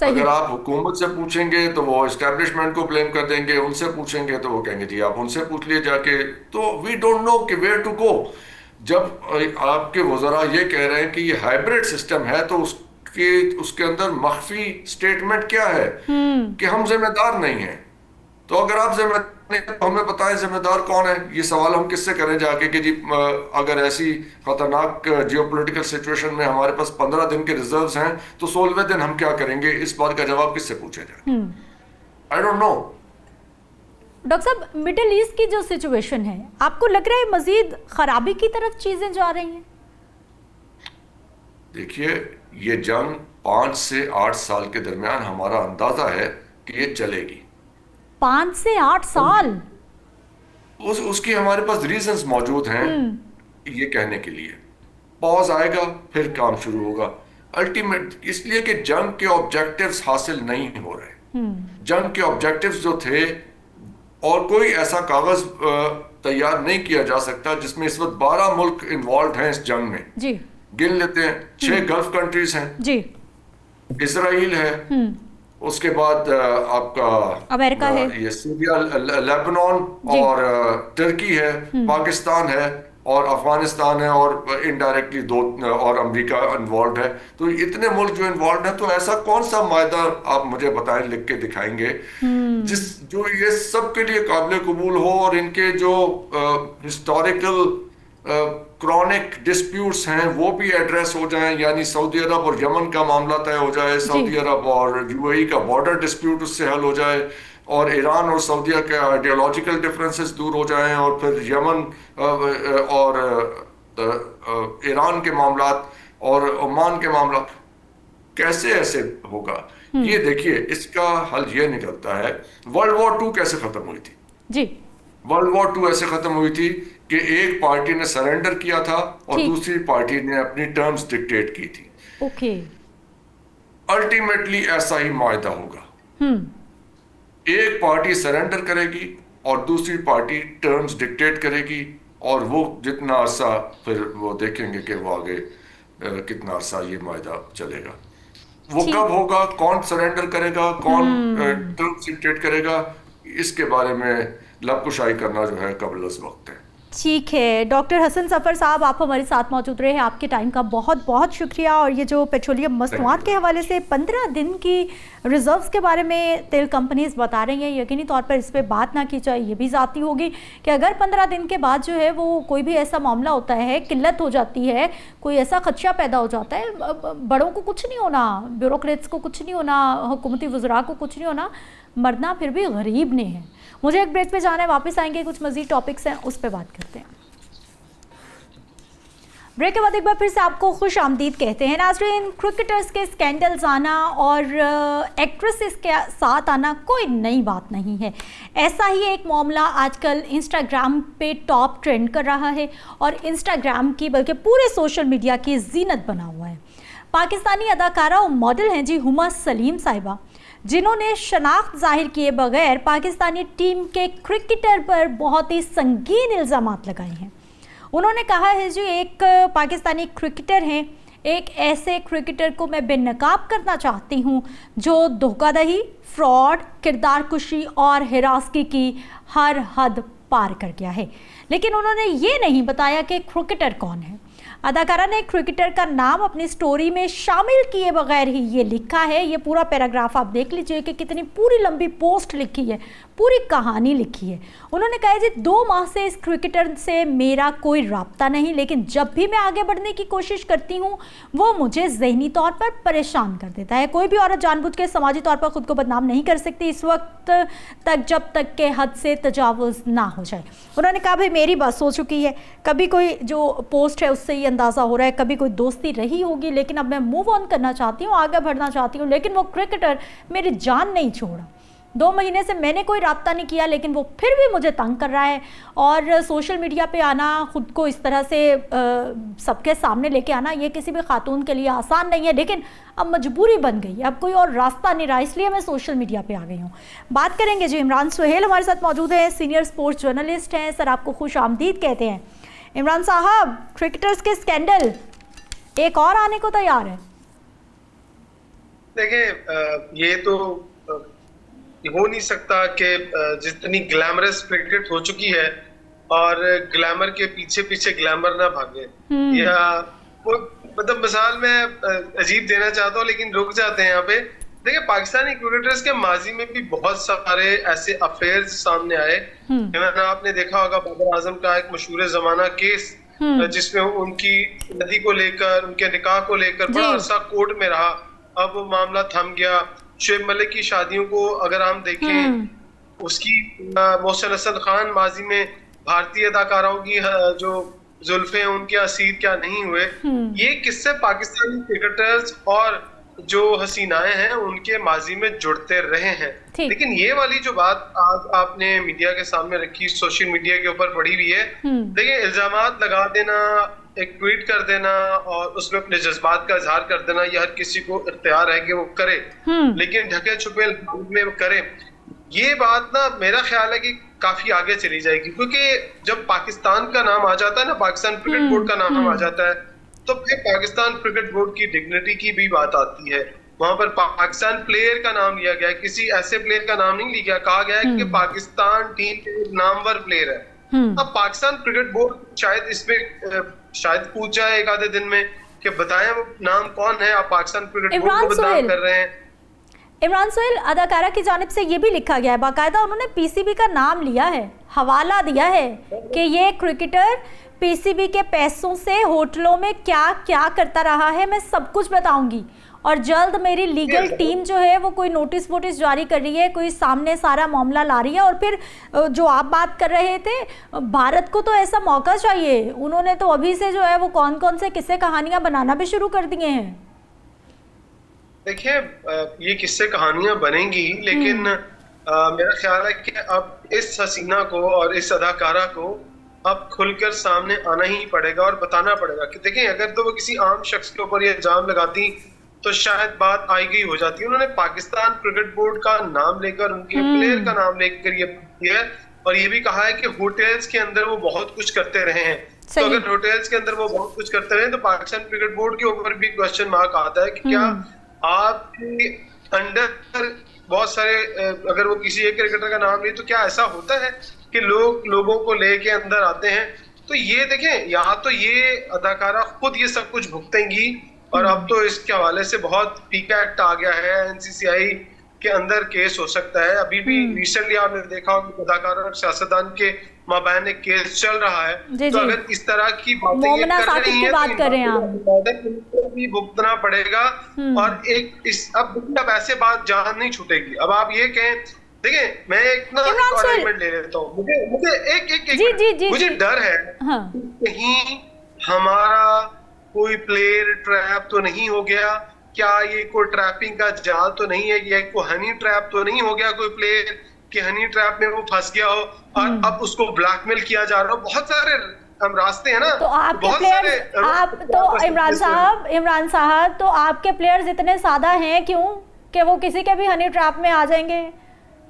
[SPEAKER 2] अगर आप हुकूमत से पूछेंगे तो वो एस्टेब्लिशमेंट को ब्लेम कर देंगे, उनसे पूछेंगे तो वो कहेंगे जी आप उनसे पूछ लिए जाके। तो वी डोंट नो कि वेयर टू गो। जब आपके वज़रा ये कह रहे हैं कि ये हाइब्रिड सिस्टम है तो उसके अंदर मख्फी स्टेटमेंट क्या है कि हम जिम्मेदार नहीं हैं। तो अगर आप जिम्मेदार नहीं तो हमें बताएं जिम्मेदार कौन है। ये सवाल हम किससे करें जाके कि जी अगर ऐसी खतरनाक जियोपॉलिटिकल सिचुएशन में हमारे पास 15 दिन के रिजर्व्स हैं तो 16वें दिन हम क्या करेंगे, इस बात का जवाब किससे पूछा जाए? I don't know.
[SPEAKER 1] डॉक्टर साहब मिडिल ईस्ट की जो सिचुएशन है, आपको लग रहा है मजीद खराबी की तरफ चीजें जा रही हैं?
[SPEAKER 2] देखिए, ये जंग 5 से 8 साल के दरमियान हमारा अंदाजा है कि ये चलेगी।
[SPEAKER 1] 5 से 8 साल?
[SPEAKER 2] उसकी हमारे पास रीजंस मौजूद हैं ये कहने के लिए। पॉज आएगा फिर काम शुरू होगा। अल्टीमेट इसलिए कि जंग के ऑब्जेक्टिव्स हासिल नहीं हो रहे। जंग के ऑब्जेक्टिव्स जो थे, और कोई ऐसा कागज तैयार नहीं किया जा सकता जिसमें इस वक्त 12 मुल्क इन्वॉल्व हैं इस जंग में। जी गिन लेते हैं, 6 गल्फ कंट्रीज हैं जी, इजराइल है, उसके बाद आपका
[SPEAKER 1] अमेरिका है,
[SPEAKER 2] ये सीरिया, लेबनान और तुर्की है, पाकिस्तान है और अफगानिस्तान है, और इनडायरेक्टली 2 और अमेरिका इन्वॉल्व है। तो इतने मुल्क जो इन्वॉल्व है, तो ऐसा कौन सा मायदा आप मुझे बताएं, लिख के दिखाएंगे जो ये सब के लिए काबिल कबूल हो, और इनके जो हिस्टोरिकल क्रॉनिक डिस्प्यूट्स हैं वो भी एड्रेस हो जाएं। यानी सऊदी अरब और यमन का मामला तय हो जाए, सऊदी अरब और यूएई का बॉर्डर डिस्प्यूट उससे हल हो जाए, और ईरान और सऊदीया के आइडियोलॉजिकल डिफरेंसेस दूर हो जाएं, और फिर यमन और ईरान के मामला और ओमान के मामला। कैसे ऐसे होगा? ये देखिए, इसका हल ये निकलता है, वर्ल्ड वॉर 2 कैसे खत्म हुई थी जी? वर्ल्ड वॉर 2 ऐसे खत्म हुई थी कि एक पार्टी ने सरेंडर किया था और दूसरी पार्टी ने अपनी टर्म्स डिक्टेट की थी। ओके। अल्टीमेटली ऐसा ही मायदा होगा। एक पार्टी सरेंडर करेगी और दूसरी पार्टी टर्म्स डिक्टेट करेगी, और वो जितना अरसा फिर वो देखेंगे कि वो आगे कितना अरसा ये मायदा चलेगा। वो कब होगा, कौन सरेंडर करेगा, कौन टर्म्स डिक्टेट करेगा, इसके बारे में लबकुशाई करना जो है कबल अज़ वक्त है।
[SPEAKER 1] ठीक है डॉक्टर हसन सफ़र साहब, आप हमारे साथ मौजूद रहे हैं, आपके टाइम का बहुत बहुत शुक्रिया। और ये जो पेट्रोलियम मसनूआत के हवाले से 15 दिन की रिजर्व्स के बारे में तेल कंपनीज बता रही हैं, यकीनी तौर पर इस पर बात ना की जाए ये भी ज़ाती होगी कि अगर 15 दिन के बाद जो है वो कोई भी ऐसा मामला होता है, किल्लत हो जाती है, कोई ऐसा खदशा पैदा हो जाता है, बड़ों को कुछ नहीं होना, ब्यूरोक्रेट्स को कुछ नहीं होना, हुकूमती वज़रा को कुछ नहीं होना, मरना फिर भी गरीब ने है। मुझे एक ब्रेक पे जाना है, वापस आएंगे, कुछ मज़ीद टॉपिक्स हैं उस पर बात करते हैं। ब्रेक के बाद एक बार फिर से आपको खुश आमदीद कहते हैं। नाज़रीन, क्रिकेटर्स के स्कैंडल्स आना और एक्ट्रेसेस के साथ आना कोई नई बात नहीं है। ऐसा ही एक मामला आजकल इंस्टाग्राम पे टॉप ट्रेंड कर रहा है और इंस्टाग्राम की बल्कि पूरे सोशल मीडिया की जीनत बना हुआ है। पाकिस्तानी अदाकारा और मॉडल हैं जी हुमा सलीम साहिबा, जिन्होंने शनाख्त जाहिर किए बगैर पाकिस्तानी टीम के क्रिकेटर पर बहुत ही संगीन इल्ज़ामात लगाए हैं। उन्होंने कहा है जी, एक पाकिस्तानी क्रिकेटर हैं, एक ऐसे क्रिकेटर को मैं बेनकाब करना चाहती हूं जो धोखाधड़ी, फ्रॉड, किरदार कुशी और हिरासगी की हर हद पार कर गया है। लेकिन उन्होंने ये नहीं बताया कि क्रिकेटर कौन है। अदाकारा ने क्रिकेटर का नाम अपनी स्टोरी में शामिल किए बगैर ही ये लिखा है। ये पूरा पैराग्राफ आप देख लीजिए कि कितनी पूरी लंबी पोस्ट लिखी है, पूरी कहानी लिखी है। उन्होंने कहा जी, 2 माह से इस क्रिकेटर से मेरा कोई राब्ता नहीं, लेकिन जब भी मैं आगे बढ़ने की कोशिश करती हूँ वो मुझे ज़हनी तौर पर परेशान कर देता है। कोई भी औरत जानबूझ के समाजी तौर पर ख़ुद को बदनाम नहीं कर सकती इस वक्त तक जब तक के हद से तजावुज़ ना हो जाए। उन्होंने कहा भाई मेरी बस हो चुकी है, कभी कोई जो पोस्ट है उससे ये अंदाज़ा हो रहा है, कभी कोई दोस्ती रही होगी, लेकिन अब मैं मूव ऑन करना चाहती हूँ, आगे बढ़ना चाहती हूँ, लेकिन वो क्रिकेटर मेरी जान नहीं छोड़ा। 2 महीने से मैंने कोई राब्ता नहीं किया, लेकिन वो फिर भी मुझे तंग कर रहा है। और सोशल मीडिया पे आना, ख़ुद को इस तरह से सबके सामने लेके आना, ये किसी भी खातून के लिए आसान नहीं है, लेकिन अब मजबूरी बन गई है, अब कोई और रास्ता नहीं रहा, इसलिए मैं सोशल मीडिया पे आ गई हूँ। बात करेंगे जी, इमरान सुहेल हमारे साथ मौजूद हैं, सीनियर स्पोर्ट्स जर्नलिस्ट हैं। सर, आपको खुश आमदीद कहते हैं। इमरान साहब, क्रिकेटर्स के स्कैंडल एक और आने को तैयार है।
[SPEAKER 3] देखिए, ये तो हो नहीं सकता कि जितनी ग्लैमरस क्रिकेट हो चुकी है और ग्लैमर के पीछे पीछे ग्लैमर ना भागे। या वो मतलब मिसाल मैं अजीब देना चाहता हूँ, लेकिन रुक जाते हैं यहाँ पे। देखिए, पाकिस्तानी क्रिकेटर्स के माजी में भी बहुत सारे ऐसे अफेयर्स सामने आए। आपने देखा होगा बाबर आजम का एक मशहूर जमाना केस, जिसमें उनकी नदी को लेकर, उनके निकाह को लेकर बड़ा अरसा कोर्ट में रहा। अब वो मामला थम गया। शुएब मलिक की शादियों को अगर हम देखें, उसकी मोहसिन हसन खान माजी में भारतीय अदाकाराओं की जो जुल्फे हैं उनके असीर क्या नहीं हुए। ये किस्से पाकिस्तानी क्रिकेटर्स और जो हसीनाएं हैं उनके माजी में जुड़ते रहे हैं। लेकिन ये वाली जो बात आज आपने मीडिया के सामने रखी, सोशल मीडिया के ऊपर पड़ी हुई है। देखिए, इल्जामात लगा देना, एक ट्वीट कर देना और उसमें अपने जज्बात का इजहार कर देना, ये हर किसी को इख्तियार है कि वो करे, लेकिन ढके छुपे में करे। ये बात ना मेरा ख्याल है कि काफी आगे चली जाएगी, क्योंकि जब पाकिस्तान का नाम आ जाता है ना, पाकिस्तान क्रिकेट बोर्ड का नाम आ जाता है, तो फिर पाकिस्तान क्रिकेट बोर्ड की डिग्निटी की भी बात आती है। वहां पर पाकिस्तान प्लेयर का नाम लिया गया है, किसी ऐसे प्लेयर का नाम नहीं लिया, कहा गया है कि पाकिस्तान टीम के नामवर प्लेयर है। अब पाकिस्तान क्रिकेट बोर्ड शायद इसमें शायद पूछ जाए एक आधे दिन में कि बताएं वो नाम कौन है, आप पाकिस्तान क्रिकेट बोर्ड को बदनाम कर रहे हैं।
[SPEAKER 1] इमरान सुहेल, अदाकारा की जानिब से ये भी लिखा गया है, बाकायदा उन्होंने पीसीबी का नाम लिया है, हवाला दिया है कि ये क्रिकेटर पीसीबी के पैसों से होटलों में क्या क्या करता रहा है, मैं सब कुछ बताऊंगी। और जल्द मेरी लीगल टीम जो है वो कोई नोटिस वोटिस जारी कर रही है, कोई सामने सारा मामला ला रही है। और फिर जो आप बात कर रहे थे, भारत को तो ऐसा मौका चाहिए, उन्होंने तो अभी से जो है वो कौन कौन से किस्से कहानियां बनाना भी शुरू कर दिए हैं।
[SPEAKER 3] देखिए, ये किस्से कहानियां बनेंगी, लेकिन मेरा ख्याल है कि अब इस हसीना को और इस अदाकारा को अब खुलकर सामने आना ही पड़ेगा और बताना पड़ेगा कि देखिए, अगर तो वो किसी आम शख्स के ऊपर ये इल्जाम लगाती तो शायद बात आई गई हो जाती। उन्होंने पाकिस्तान क्रिकेट बोर्ड का नाम लेकर, उनके प्लेयर का नाम लेकर ये किया है, और ये भी कहा है कि होटल्स के अंदर वो बहुत कुछ करते रहे हैं। तो अगर होटल्स के अंदर वो बहुत कुछ करते रहे तो पाकिस्तान क्रिकेट बोर्ड के ऊपर भी क्वेश्चन मार्क आता है कि क्या आपके अंडर बहुत सारे, अगर वो किसी एक क्रिकेटर का नाम ले, तो क्या ऐसा होता है कि लोगों को लेके अंदर आते हैं? तो ये देखें, यहाँ तो ये अदाकारा खुद ये सब कुछ भुगतेंगी, और अब तो इसके हवाले से बहुत पीका एक्ट आ गया है, एनसीसीआई के अंदर केस हो सकता है। अभी भी रिसेंटली आपने देखा अदाकारा और सियासतदान के माबैन एक केस चल रहा है। तो अगर इस तरह की बातें ये कर रही हैं तो भी भुगतना पड़ेगा। और एक इस अब ऐसे बात जान नहीं छूटेगी। अब आप ये कहें, देखिए मैं एक आर्गुमेंट ले लेता हूँ, मुझे मुझे डर है कहीं हमारा कोई प्लेयर ट्रैप तो नहीं हो गया, क्या ये कोई ट्रैपिंग का जाल तो नहीं है, या कोई हनी ट्रैप तो नहीं हो गया कोई प्लेयर कि हनी ट्रैप में वो फंस गया हो और अब उसको ब्लैकमेल किया जा रहा हो। बहुत सारे हम रास्ते हैं ना,
[SPEAKER 1] तो आपके
[SPEAKER 3] बहुत
[SPEAKER 1] प्लेयर्स, आप तो इमरान साहब तो आपके प्लेयर्स इतने सादा हैं क्यों कि वो किसी के भी हनी ट्रैप में आ जाएंगे?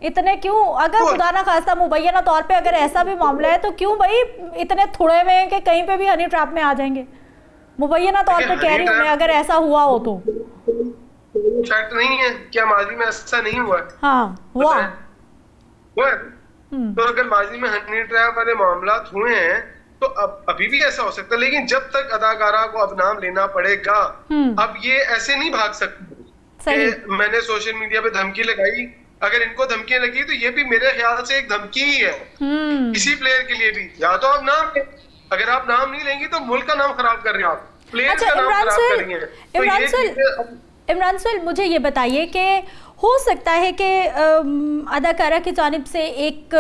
[SPEAKER 1] इतने क्यों? अगर खुदा ना खास्ता मुबैना तौर पे अगर ऐसा भी मामला है तो क्यों भाई इतने थोड़े में कि कहीं पे भी हनी ट्रैप में आ जाएंगे? मुबैना तौर पे कह रही हूँ मैं, अगर ऐसा हुआ हो तो
[SPEAKER 3] फैक्ट नहीं है, क्या माजी में ऐसा नहीं हुआ?
[SPEAKER 1] हाँ हुआ।
[SPEAKER 3] तो अगर माजी में हनी ट्रैप वाले मामला हुए हैं तो अब अभी भी ऐसा हो सकता है, लेकिन जब तक अदाकारा को अब नाम लेना पड़ेगा, अब ये ऐसे नहीं भाग सकते। मैंने सोशल मीडिया पे धमकी लगाई, अगर इनको धमकी लगी तो ये भी मेरे ख्याल से एक धमकी ही है किसी प्लेयर के लिए भी। या तो आप नाम लें, अगर आप नाम नहीं लेंगे तो मुल्क का नाम खराब कर रहे हैं, आप प्लेयर का नाम खराब कर रही हैं।
[SPEAKER 1] इमरान सुहेल, मुझे ये बताइए कि हो सकता है कि अदाकारा की जानिब से एक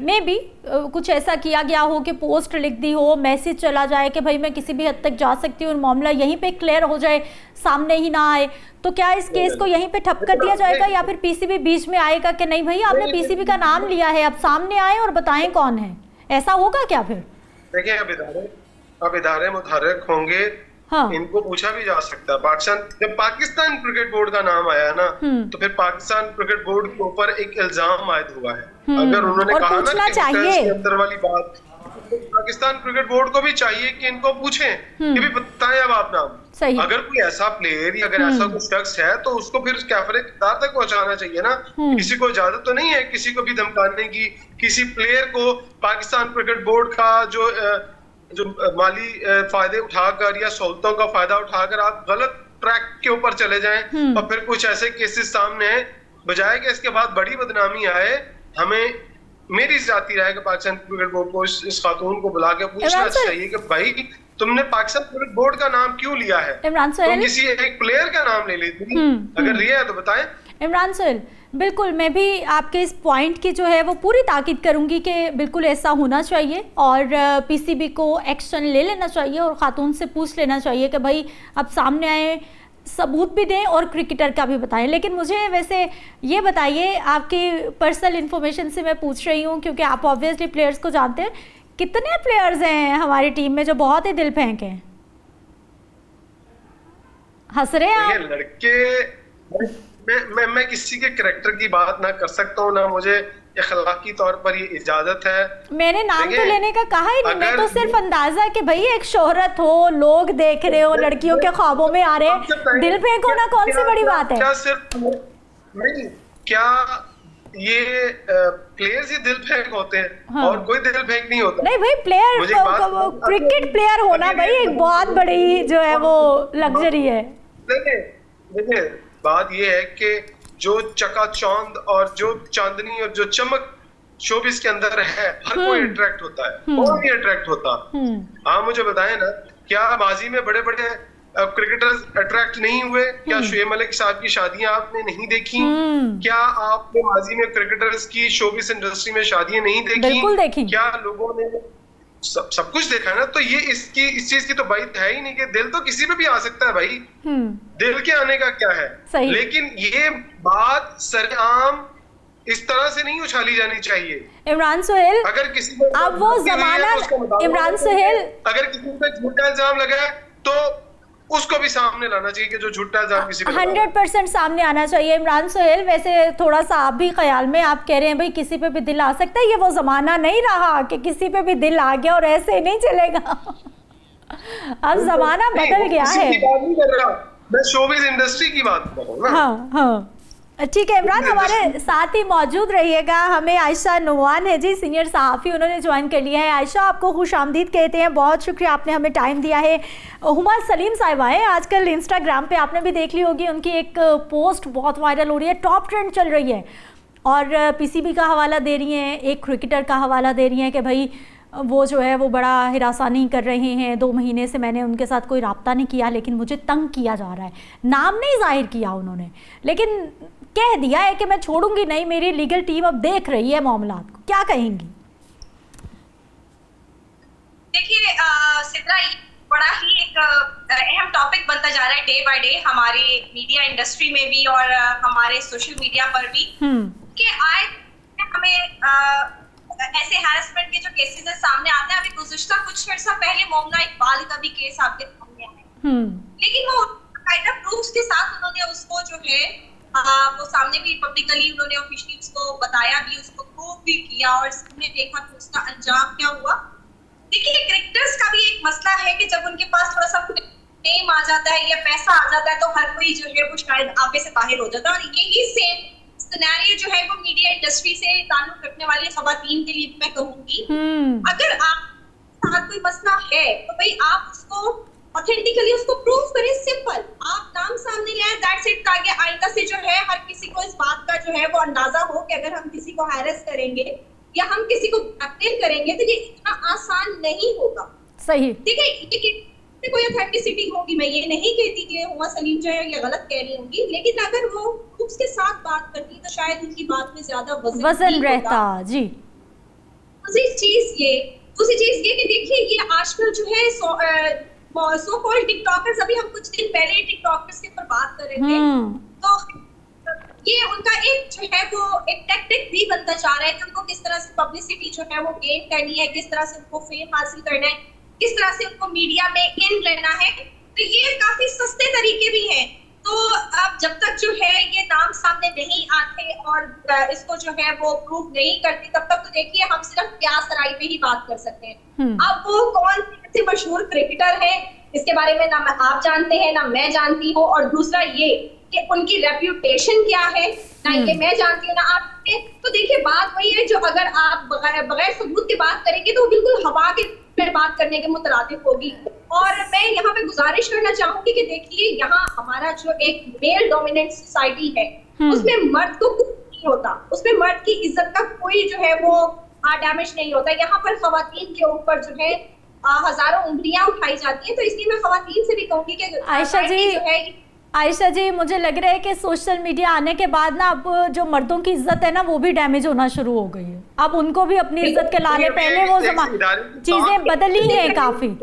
[SPEAKER 1] में भी कुछ ऐसा किया गया हो कि पोस्ट लिख दी हो, मैसेज चला जाए कि भाई मैं किसी भी हद तक जा सकती हूँ, मामला यहीं पे क्लियर हो जाए, सामने ही ना आए, तो क्या इस केस को यहीं पे ठप कर दिया जाएगा या फिर पीसीबी बीच में आएगा कि नहीं भाई आपने पीसीबी का नाम लिया है, अब सामने आए और बताएं कौन है? ऐसा होगा क्या फिर?
[SPEAKER 3] देखिए अब इदारे मुतहर्रिक होंगे, हाँ। इनको पूछा भी जा सकता है। जब पाकिस्तान क्रिकेट बोर्ड का नाम आया ना, तो फिर पाकिस्तान क्रिकेट बोर्ड के ऊपर एक इल्जाम आयद हुआ है। अगर उन्होंने कहा ना कि अंदर वाली बात, तो पाकिस्तान क्रिकेट बोर्ड को भी चाहिए कि इनको पूछें कि भी बताएं अब आप नाम। अगर कोई ऐसा प्लेयर या अगर ऐसा कोई शख्स है तो उसको फिर कैफरे इक़्तिदार तक पहुंचाना चाहिए ना। किसी को इजाजत तो नहीं है किसी को भी धमकाने की, किसी प्लेयर को पाकिस्तान क्रिकेट बोर्ड का जो माली फायदे उठाकर या सहूलतों का फायदा उठाकर आप गलत ट्रैक के ऊपर चले जाएं और फिर कुछ ऐसे केसेस सामने आए, बजाय कि इसके बाद बड़ी बदनामी आए, हमें मेरी जाती राय कि पाकिस्तान क्रिकेट बोर्ड को इस खातून को बुला के पूछना चाहिए कि भाई तुमने पाकिस्तान क्रिकेट बोर्ड का नाम क्यों लिया है? तुम किसी एक प्लेयर का नाम ले लेती, अगर लिया है तो बताएं।
[SPEAKER 1] इमरान सुहेल, बिल्कुल मैं भी आपके इस पॉइंट की जो है वो पूरी ताकीद करूंगी कि बिल्कुल ऐसा होना चाहिए और पीसीबी को एक्शन ले लेना चाहिए और खातून से पूछ लेना चाहिए कि भाई अब सामने आए, सबूत भी दें और क्रिकेटर का भी बताएं। लेकिन मुझे वैसे ये बताइए, आपकी पर्सनल इन्फॉर्मेशन से मैं पूछ रही हूँ क्योंकि आप ऑब्वियसली प्लेयर्स को जानते हैं, कितने प्लेयर्स हैं हमारी टीम में जो बहुत ही दिल फेंक हैं? हंस रहे हैं आप?
[SPEAKER 3] लड़के मैं किसी के कैरेक्टर की बात ना कर सकता हूँ, ना मुझे अखलाकी तौर पर ये इजाजत है।
[SPEAKER 1] मैंने नाम तो लेने का कहा ही नहीं, मैं तो सिर्फ अंदाजा कि भाई एक शोहरत हो, लोग देख रहे हो, लड़कियों के ख्वाबों में आ रहे हैं, दिल फेंक होना कौन सी बड़ी बात है?
[SPEAKER 3] क्या सिर्फ नहीं, क्या ये प्लेयर्स ही दिल फेंक होते हैं? हाँ। और कोई दिल फेंक नहीं होता।
[SPEAKER 1] नहीं भाई, प्लेयर क्रिकेट प्लेयर होना भाई एक बहुत बड़ी जो है वो लग्जरी है।
[SPEAKER 3] देखिए बात ये है कि जो चकाचौंध और जो चांदनी और जो चमक शोबिस के अंदर है, हर कोई अट्रैक्ट होता है, कौन नहीं अट्रैक्ट होता? आप मुझे बताएं ना, क्या माजी में बड़े बड़े क्रिकेटर्स अट्रैक्ट नहीं हुए? क्या शुएब मलिक साहब की शादियां आपने नहीं देखी? क्या आपने माजी में क्रिकेटर्स की शोबिस इंडस्ट्री में शादियां नहीं देखी?
[SPEAKER 1] बिल्कुल देखी।
[SPEAKER 3] क्या लोगों ने सब कुछ देखा ना? तो ये इस चीज की तो बात है ही नहीं कि दिल तो किसी पे भी आ सकता है भाई, दिल के आने का क्या है? लेकिन ये बात सरेआम इस तरह से नहीं उछाली जानी चाहिए।
[SPEAKER 1] इमरान सुहेल,
[SPEAKER 3] अगर किसी को
[SPEAKER 1] अब वो जमाना, इमरान सुहेल,
[SPEAKER 3] अगर किसी पे झूठा इल्जाम लगा है तो उसको भी सामने लाना चाहिए कि जो झूठा इल्जाम किसी पे
[SPEAKER 1] 100% सामने आना चाहिए। इमरान सुहेल, वैसे थोड़ा सा आप भी ख्याल में, आप कह रहे हैं भाई किसी पे भी दिल आ सकता है, ये वो जमाना नहीं रहा कि किसी पे भी दिल आ गया और ऐसे नहीं चलेगा। अब जमाना बदल गया है।
[SPEAKER 3] मैं शोबिज़ इंडस्ट्री की बात कर रहा हूँ ना।
[SPEAKER 1] हाँ हाँ ठीक है इमरान, हमारे साथ ही मौजूद रहिएगा। हमें आयशा नुमान है जी, सीनियर सहाफ़ी, उन्होंने ज्वाइन कर लिया है। आयशा, आपको खुश आमदीद कहते हैं, बहुत शुक्रिया आपने हमें टाइम दिया है। हुमा सलीम साहिबा हैं, आजकल इंस्टाग्राम पे आपने भी देख ली होगी, उनकी एक पोस्ट बहुत वायरल हो रही है, टॉप ट्रेंड चल रही है और पीसीबी का हवाला दे रही हैं, एक क्रिकेटर का हवाला दे रही हैं कि भाई वो जो है वो बड़ा हिरासानी कर रहे हैं, 2 महीने से मैंने उनके साथ कोई रब्ता नहीं किया लेकिन मुझे तंग किया जा रहा है। नाम नहीं जाहिर किया उन्होंने, लेकिन कह दिया है कि मैं छोड़ूंगी नहीं, मेरी लीगल टीम अब देख रही है मामलात को। क्या कहेंगी?
[SPEAKER 4] देखिए सिद्रा, ये बड़ा ही एक अहम टॉपिक बनता जा रहा है डे बाय डे हमारे मीडिया इंडस्ट्री में भी और हमारे सोशल मीडिया पर भी, कि आए हमें ऐसे हैरेसमेंट के जो केसेस सामने आते हैं। अभी गुज़िश्ता कुछ अर्सा पहले मोमना इकबाल का भी केस आपके सामने आया, लेकिन वो काइंड ऑफ प्रूफ्स के साथ उन्होंने उसको जो है वो सामने भी पब्लिकली उन्होंने ऑफिशियली उसको बताया भी, उसको प्रूव भी किया और सबने देखा कि उसका अंजाम क्या हुआ। देखिए क्रिकेटर्स का भी एक मसला है कि जब उनके पास थोड़ा सा फेम आ जाता है या पैसा आ जाता है तो हर कोई जो है वो शायद आपे से बाहर हो जाता है। और यही सेम सिनेरियो जो है वो मीडिया इंडस्ट्री से ताल्लुक रखने वाली खवातीन के लिए मैं कहूंगी, अगर आप साथ कोई मसला है तो भाई आप उसको ऑथेंटिकली उसको प्रूव करें। सिंपल, आप नाम सामने ले आए, दैट्स इट। ताकि आइंदा से जो है हर किसी को इस बात का जो है वो अंदाजा हो कि अगर हम किसी को हैरेस करेंगे या हम किसी को ब्लैकमेल करेंगे तो ये इतना आसान नहीं होगा।
[SPEAKER 1] सही,
[SPEAKER 4] ठीक है, ये कोई ऑथेंटिसिटी होगी, मैं ये नहीं कहती कि हुमा सलीम जो है ये गलत कह रही होंगी, लेकिन अगर वो उसके साथ बात करती तो शायद उनकी बात में ज्यादा वजन
[SPEAKER 1] रहता। जी,
[SPEAKER 4] दूसरी चीज ये कि देखिए ये आजकल जो है सो कॉल्ड टिकटॉकर्स, अभी हम कुछ दिन पहले टिकटॉकर्स के ऊपर बात कर रहे थे, तो ये उनका एक जो है वो एक टैक्टिक भी बनता जा रहा है कि उनको किस तरह से पब्लिसिटी जो है वो गेन करनी है, किस तरह से उनको फेम हासिल करना है, किस तरह से उनको मीडिया में इन रहना है। तो ये काफी सस्ते तरीके भी हैं। तो अब जब तक जो है ये नाम सामने नहीं आते और इसको जो है वो प्रूव नहीं करती, तब तक तो देखिए हम सिर्फ प्यास राय पे ही बात कर सकते हैं। अब वो कौन से मशहूर क्रिकेटर है इसके बारे में ना आप जानते हैं ना मैं जानती हूँ, और दूसरा ये कि उनकी रेप्यूटेशन क्या है ना ये मैं जानती हूँ ना आप। तो देखिए बात वही है, जो अगर आप बगैर सबूत की बात करेंगे तो बिल्कुल हवा के पर बात करने के मुतरादिफ होगी। और मैं यहाँ पे गुजारिश करना चाहूंगी कि देखिए यहाँ हमारा जो एक मेल डोमिनेंट सोसाइटी है उसमें मर्द को कुछ नहीं होता, उसमें मर्द की इज्जत का कोई जो है वो डैमेज नहीं होता। यहाँ पर खवातीन के ऊपर जो है हजारों उंगलियां उठाई जाती हैं। तो इसलिए मैं खवातीन से भी कहूंगी कि
[SPEAKER 1] आयशा जी मुझे लग रहा है कि सोशल मीडिया आने के बाद ना अब जो मर्दों की इज्जत है ना वो भी डैमेज होना शुरू हो गई है। अब उनको भी अपनी इज्जत के लाने, पहले वो चीजें बदली हैं काफी।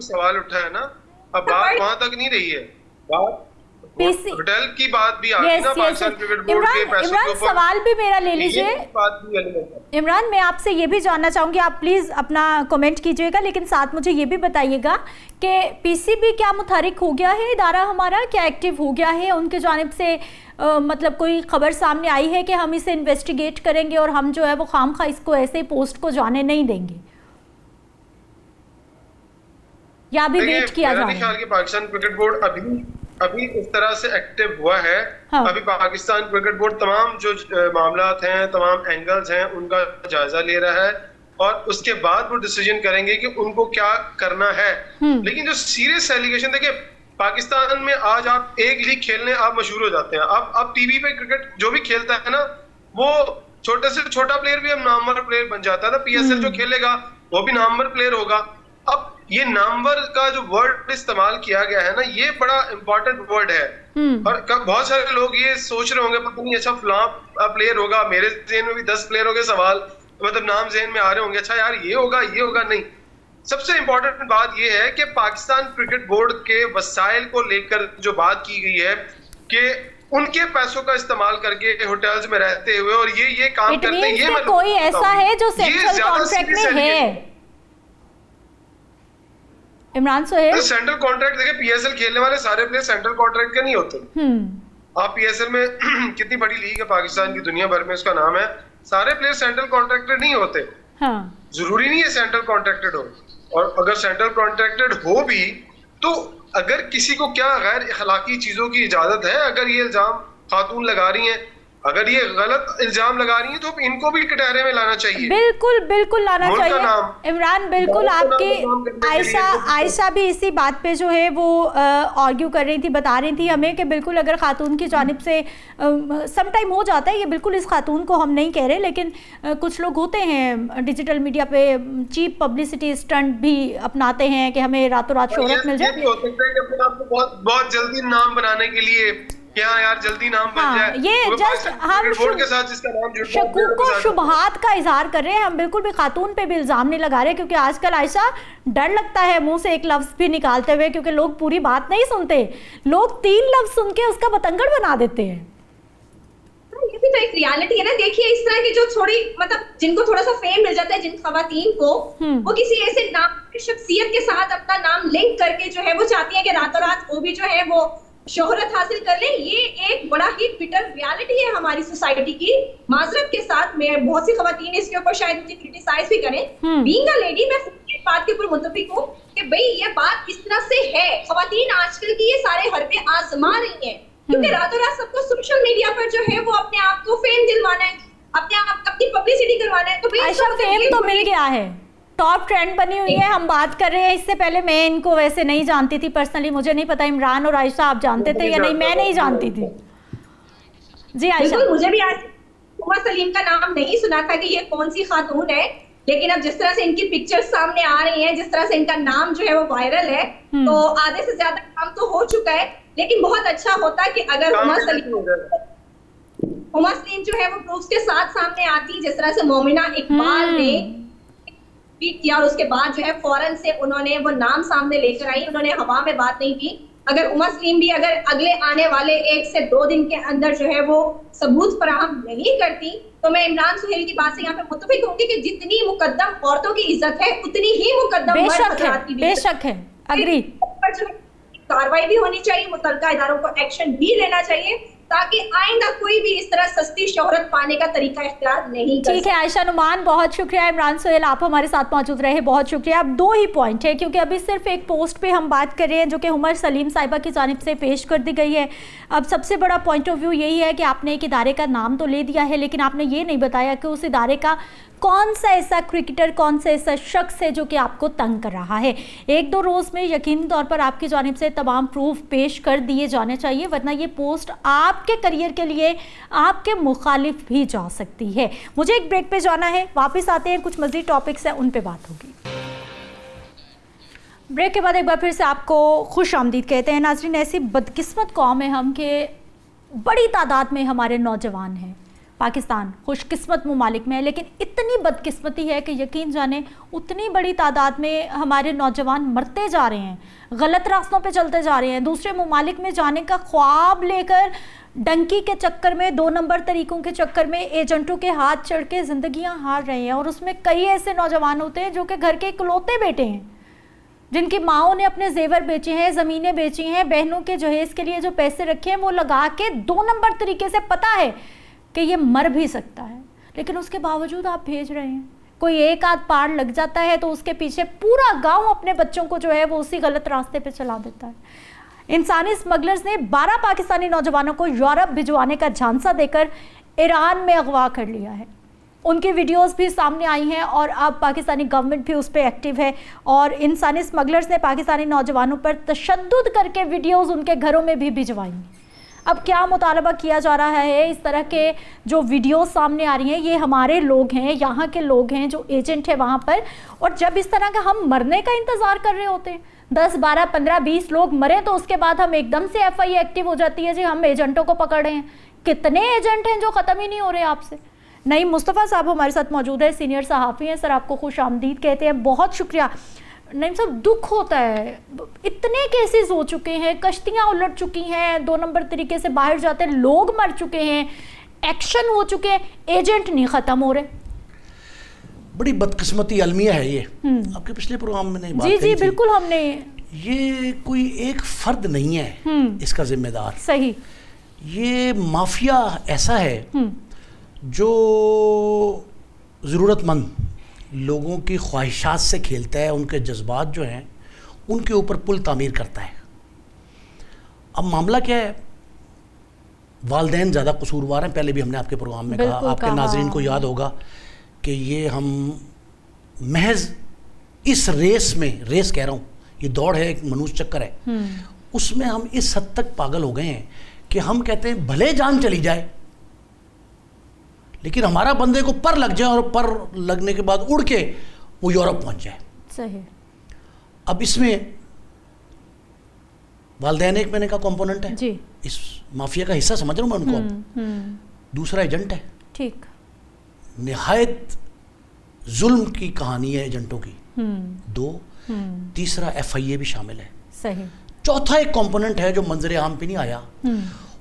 [SPEAKER 3] सवाल उठा है ना, अब बात वहां तक नहीं रही है, बात होटल की बात भी आ गई ना, पाकिस्तान क्रिकेट बोर्ड के पैसों के ऊपर।
[SPEAKER 1] सवाल भी मेरा ले लीजिए इमरान, मैं आपसे ये भी जानना चाहूंगी, आप प्लीज अपना कमेंट कीजिएगा, लेकिन साथ मुझे ये भी बताइएगा कि पीसीबी क्या मुतहरिक हो गया है, इदारा हमारा क्या एक्टिव हो गया है, उनके जानिब से मतलब कोई खबर सामने आई है कि हम इसे इन्वेस्टिगेट करेंगे और हम जो है वो खामखा इसको ऐसे पोस्ट को जाने नहीं देंगे, या भी वेट किया जा रहा है?
[SPEAKER 3] पाकिस्तान क्रिकेट बोर्ड अभी इस तरह से एक्टिव हुआ है। हाँ। अभी पाकिस्तान क्रिकेट बोर्ड तमाम जो मामलात हैं, तमाम एंगल्स हैं, उनका जायजा ले रहा है और उसके बाद वो डिसीजन करेंगे कि उनको क्या करना है। लेकिन जो सीरियस एलिगेशन, देखिए पाकिस्तान में आज आप एक लीग खेलने आप मशहूर हो जाते हैं। आप टीवी पे क्रिकेट जो भी खेलता है ना, वो छोटे से छोटा प्लेयर भी अब नामवर प्लेयर बन जाता है ना। पीएसएल जो खेलेगा वो भी नामवर प्लेयर होगा। अब ये नामवर का जो वर्ड इस्तेमाल किया गया है ना, ये बड़ा इंपॉर्टेंट वर्ड है। और बहुत सारे लोग ये सोच रहे होंगे पता नहीं अच्छा फलां प्लेयर होगा, मेरे ज़हन में भी 10 प्लेयर हो गए, सवाल मतलब नाम ज़हन में आ रहे होंगे, अच्छा यार ये होगा नहीं। सबसे इंपॉर्टेंट बात ये है कि पाकिस्तान क्रिकेट बोर्ड के वसाइल को लेकर जो बात की गई है कि उनके पैसों का इस्तेमाल करके होटल्स में रहते हुए और ये काम करते हैं, ये
[SPEAKER 1] कोई ऐसा है जो सेंट्रल कॉन्ट्रैक्ट में है? इमरान सोहेल,
[SPEAKER 3] सेंट्रल कॉन्ट्रैक्ट देखिए, पीएसएल खेलने वाले सारे प्लेयर सेंट्रल कॉन्ट्रैक्ट के नहीं होते। आप पीएसएल में कितनी बड़ी लीग है पाकिस्तान की, दुनिया भर में उसका नाम है, सारे प्लेयर सेंट्रल कॉन्ट्रैक्टेड नहीं होते। हाँ। जरूरी नहीं है सेंट्रल कॉन्ट्रैक्टेड हो, और अगर सेंट्रल कॉन्ट्रैक्टेड हो भी तो अगर किसी को क्या गैर अखलाकी चीजों की इजाजत है, अगर ये इल्जाम खातून लगा रही हैं, अगर ये गलत इल्जाम लगा रही है तो इनको भी कटहरे में लाना चाहिए।
[SPEAKER 1] बिल्कुल लाना चाहिए इमरान, बिल्कुल। आपकी आयशा भी इसी बात पे जो है वो आर्ग्यू कर रही थी, बता रही थी हमें कि बिल्कुल अगर खातून की जानिब से सम टाइम हो जाता है, ये बिल्कुल इस खातून को हम नहीं कह रहे, लेकिन कुछ लोग होते हैं डिजिटल मीडिया पे चीप पब्लिसिटी स्टंट भी अपनाते हैं कि हमें रातों रात शोहरत मिल जाए।
[SPEAKER 3] बहुत जल्दी नाम बनाने के लिए कि हाँ यार जल्दी नाम बन
[SPEAKER 1] हाँ,
[SPEAKER 3] जाए।
[SPEAKER 1] ये
[SPEAKER 3] तो
[SPEAKER 1] जस्ट हम
[SPEAKER 3] बोर्ड के साथ जिसका नाम जुड़ता है,
[SPEAKER 1] शकूक को शुबहात का इजहार कर रहे हैं, हम बिल्कुल भी खातून पे भी इल्जाम नहीं लगा रहे, क्योंकि आजकल आयशा डर लगता है मुंह से एक लफ्ज भी निकालते हुए, क्योंकि लोग पूरी बात नहीं सुनते, लोग 3 लफ्ज सुन के उसका बतंगड़ बना देते हैं।
[SPEAKER 4] ये भी तो एक रियलिटी है ना। देखिए इस तरह की जो थोड़ी मतलब जिनको थोड़ा सा फेम मिल जाता है, जिन खवातीन को वो किसी ऐसे नाम शख्सियत के साथ अपना नाम लिंक करके जो है वो चाहती है कि रातों रात वो भी जो है वो शोहरत हासिल कर ले। ये एक बड़ा ही बिटर रियलिटी है हमारी सोसाइटी की। माजरत के साथ मैं बहुत सी खवातीन इसके ऊपर शायद मुझे क्रिटिसाइज भी करें। बीइंग अ लेडी मैं इस बात के ऊपर मुत्तफिक हूँ कि भाई ये बात इस तरह से है। खवातीन आजकल की ये सारे हरबे आजमा रही हैं, क्योंकि रातों रात सबको सोशल मीडिया पर जो है वो अपने आप को फेम दिलवाना है, अपने आप अपनी पब्लिसिटी करवाना है। तो भाई
[SPEAKER 1] आयशा फेम तो मिल गया है, टॉप ट्रेंड बनी हुई है, हम बात कर रहे हैं। इससे पहले मैं इनको वैसे नहीं जानती थी पर्सनली, मुझे नहीं पता इमरान और आयशा आप जानते थे या नहीं, मैं नहीं जानती थी। जी आयशा,
[SPEAKER 4] मुझे भी आज उमा सलीम का नाम नहीं सुना था कि ये कौन सी खातून है, लेकिन अब जिस तरह से इनकी पिक्चर्स सामने आ रही हैं, जिस तरह से इनका नाम जो है वो वायरल है, तो आधे से ज्यादा काम तो हो चुका है। लेकिन बहुत अच्छा होता कि अगर उमा सलीम जो है वो प्रूफ्स के साथ सामने आती, जिस तरह से मोमिना इकबाल ने ट्वीट किया और उसके बाद जो है फौरन से उन्होंने वो नाम सामने लेकर आई, उन्होंने हवा में बात नहीं की। अगर उमा सलीम भी अगर अगले आने वाले 1 से 2 दिन के अंदर जो है वो सबूत फराहम नहीं करती, तो मैं इमरान सुहेल की बात से यहाँ पे मुत्तफिक होंगी कि जितनी मुकद्दम औरतों की इज्जत है उतनी ही मुकद्दम
[SPEAKER 1] बेशक है, अग्री।
[SPEAKER 4] कार्रवाई भी होनी चाहिए, मुतल्लिका इदारों को एक्शन भी लेना चाहिए, ताकि आइंदा कोई भी इस तरह सस्ती शोहरत पाने का तरीका इख्तियार नहीं कर।
[SPEAKER 1] ठीक है आयशा नुमान, बहुत शुक्रिया। इमरान सुहेल आप हमारे साथ मौजूद रहे, बहुत शुक्रिया। अब 2 ही पॉइंट है, क्योंकि अभी सिर्फ एक पोस्ट पे हम बात कर रहे हैं जो कि उमर सलीम साहिबा की जानिब से पेश कर दी गई है। अब सबसे बड़ा पॉइंट ऑफ व्यू यही है कि आपने एक इदारे का नाम तो ले दिया है, लेकिन आपने ये नहीं बताया कि उस इदारे का कौन सा ऐसा क्रिकेटर, कौन सा ऐसा शख्स है जो कि आपको तंग कर रहा है। 1-2 रोज़ में यकीनी तौर पर आपकी जानिब से तमाम प्रूफ पेश कर दिए जाने चाहिए, वरना ये पोस्ट आपके करियर के लिए आपके मुखालिफ भी जा सकती है। मुझे एक ब्रेक पे जाना है, वापस आते हैं, कुछ मज़ीद टॉपिक्स हैं उन पे बात होगी। ब्रेक के बाद एक बार फिर से आपको खुश आमदीद कहते हैं। नाज़रीन, ऐसी बदकिस्मत कौम है हम कि बड़ी तादाद में हमारे नौजवान हैं। पाकिस्तान खुशकिस्मत ममालिक में है, लेकिन इतनी बदकिस्मती है कि यकीन जाने उतनी बड़ी तादाद में हमारे नौजवान मरते जा रहे हैं, गलत रास्तों पे चलते जा रहे हैं, दूसरे ममालिक में जाने का ख्वाब लेकर डंकी के चक्कर में, 2 नंबर तरीकों के चक्कर में एजेंटों के हाथ चढ़ के ज़िंदगियाँ हार रहे हैं। और उसमें कई ऐसे नौजवान होते हैं जो कि घर के इकलौते बेटे हैं, जिनकी माओं ने अपने जेवर बेचे हैं, ज़मीनें बेची हैं, बहनों के जहेज़ के लिए जो पैसे रखे हैं वो लगा के 2 नंबर तरीके से पता है कि ये मर भी सकता है, लेकिन उसके बावजूद आप भेज रहे हैं। कोई एक आध पार लग जाता है तो उसके पीछे पूरा गांव अपने बच्चों को जो है वो उसी गलत रास्ते पे चला देता है। इंसानी स्मगलर्स ने 12 पाकिस्तानी नौजवानों को यूरोप भिजवाने का झांसा देकर ईरान में अगवा कर लिया है। उनकी वीडियोस भी सामने आई हैं और अब पाकिस्तानी गवर्नमेंट भी उस पर एक्टिव है, और इंसानी स्मगलर्स ने पाकिस्तानी नौजवानों पर तशद्दुद करके वीडियोस उनके घरों में भी भिजवाई। अब क्या मुतालबा किया जा रहा है, इस तरह के जो वीडियोस सामने आ रही हैं, ये हमारे लोग हैं, यहाँ के लोग हैं जो एजेंट है वहाँ पर। और जब इस तरह का हम मरने का इंतज़ार कर रहे होते हैं, 10, 12, 15, 20 लोग मरे, तो उसके बाद हम एकदम से FIA एक्टिव हो जाती है, जी हम एजेंटों को पकड़ रहे हैं। कितने एजेंट हैं जो ख़त्म ही नहीं हो रहे आपसे। नईम मुस्तफ़ा साहब हमारे साथ मौजूद है, सीनियर सहाफ़ी हैं। सर आपको खुश आमदीद कहते हैं, बहुत शुक्रिया। नईम साहब, दुख होता है, इतने केसेस हो चुके हैं, कश्तियाँ उलट चुकी हैं, 2 नंबर तरीके से बाहर जाते लोग मर चुके हैं, एक्शन हो चुके हैं, एजेंट नहीं ख़त्म हो रहे।
[SPEAKER 5] बड़ी बदकिस्मती अलमिया है ये। आपके पिछले प्रोग्राम में नहीं बात
[SPEAKER 1] जी जी बिल्कुल, हमने
[SPEAKER 5] ये कोई एक फर्द नहीं है इसका जिम्मेदार।
[SPEAKER 1] सही,
[SPEAKER 5] ये माफिया ऐसा है जो ज़रूरतमंद लोगों की ख्वाहिशात से खेलता है, उनके जज्बात जो हैं उनके ऊपर पुल तामीर करता है। अब मामला क्या है, वालिदैन ज़्यादा कसूरवार हैं। पहले भी हमने आपके प्रोग्राम में कहा, आपके नाजरीन को याद होगा कि ये हम महज इस रेस कह रहा हूँ, ये दौड़ है, एक मनुष्य चक्कर है, उसमें हम इस हद तक पागल हो गए हैं कि हम कहते हैं भले जान चली जाए लेकिन हमारा बंदे को पर लग जाए, और पर लगने के बाद उड़ के वो यूरोप पहुंच जाए।
[SPEAKER 1] सही।
[SPEAKER 5] अब इसमें वालिदैन एक मैंने कहा कंपोनेंट है
[SPEAKER 1] जी।
[SPEAKER 5] इस माफिया का हिस्सा समझ रहा हूँ मैं उनको। दूसरा एजेंट है,
[SPEAKER 1] ठीक,
[SPEAKER 5] निहायत जुल्म की कहानी है एजेंटों की। 2, तीसरा FIA भी शामिल है।
[SPEAKER 1] सही।
[SPEAKER 5] चौथा एक कंपोनेंट है जो मंजर आम पे नहीं आया,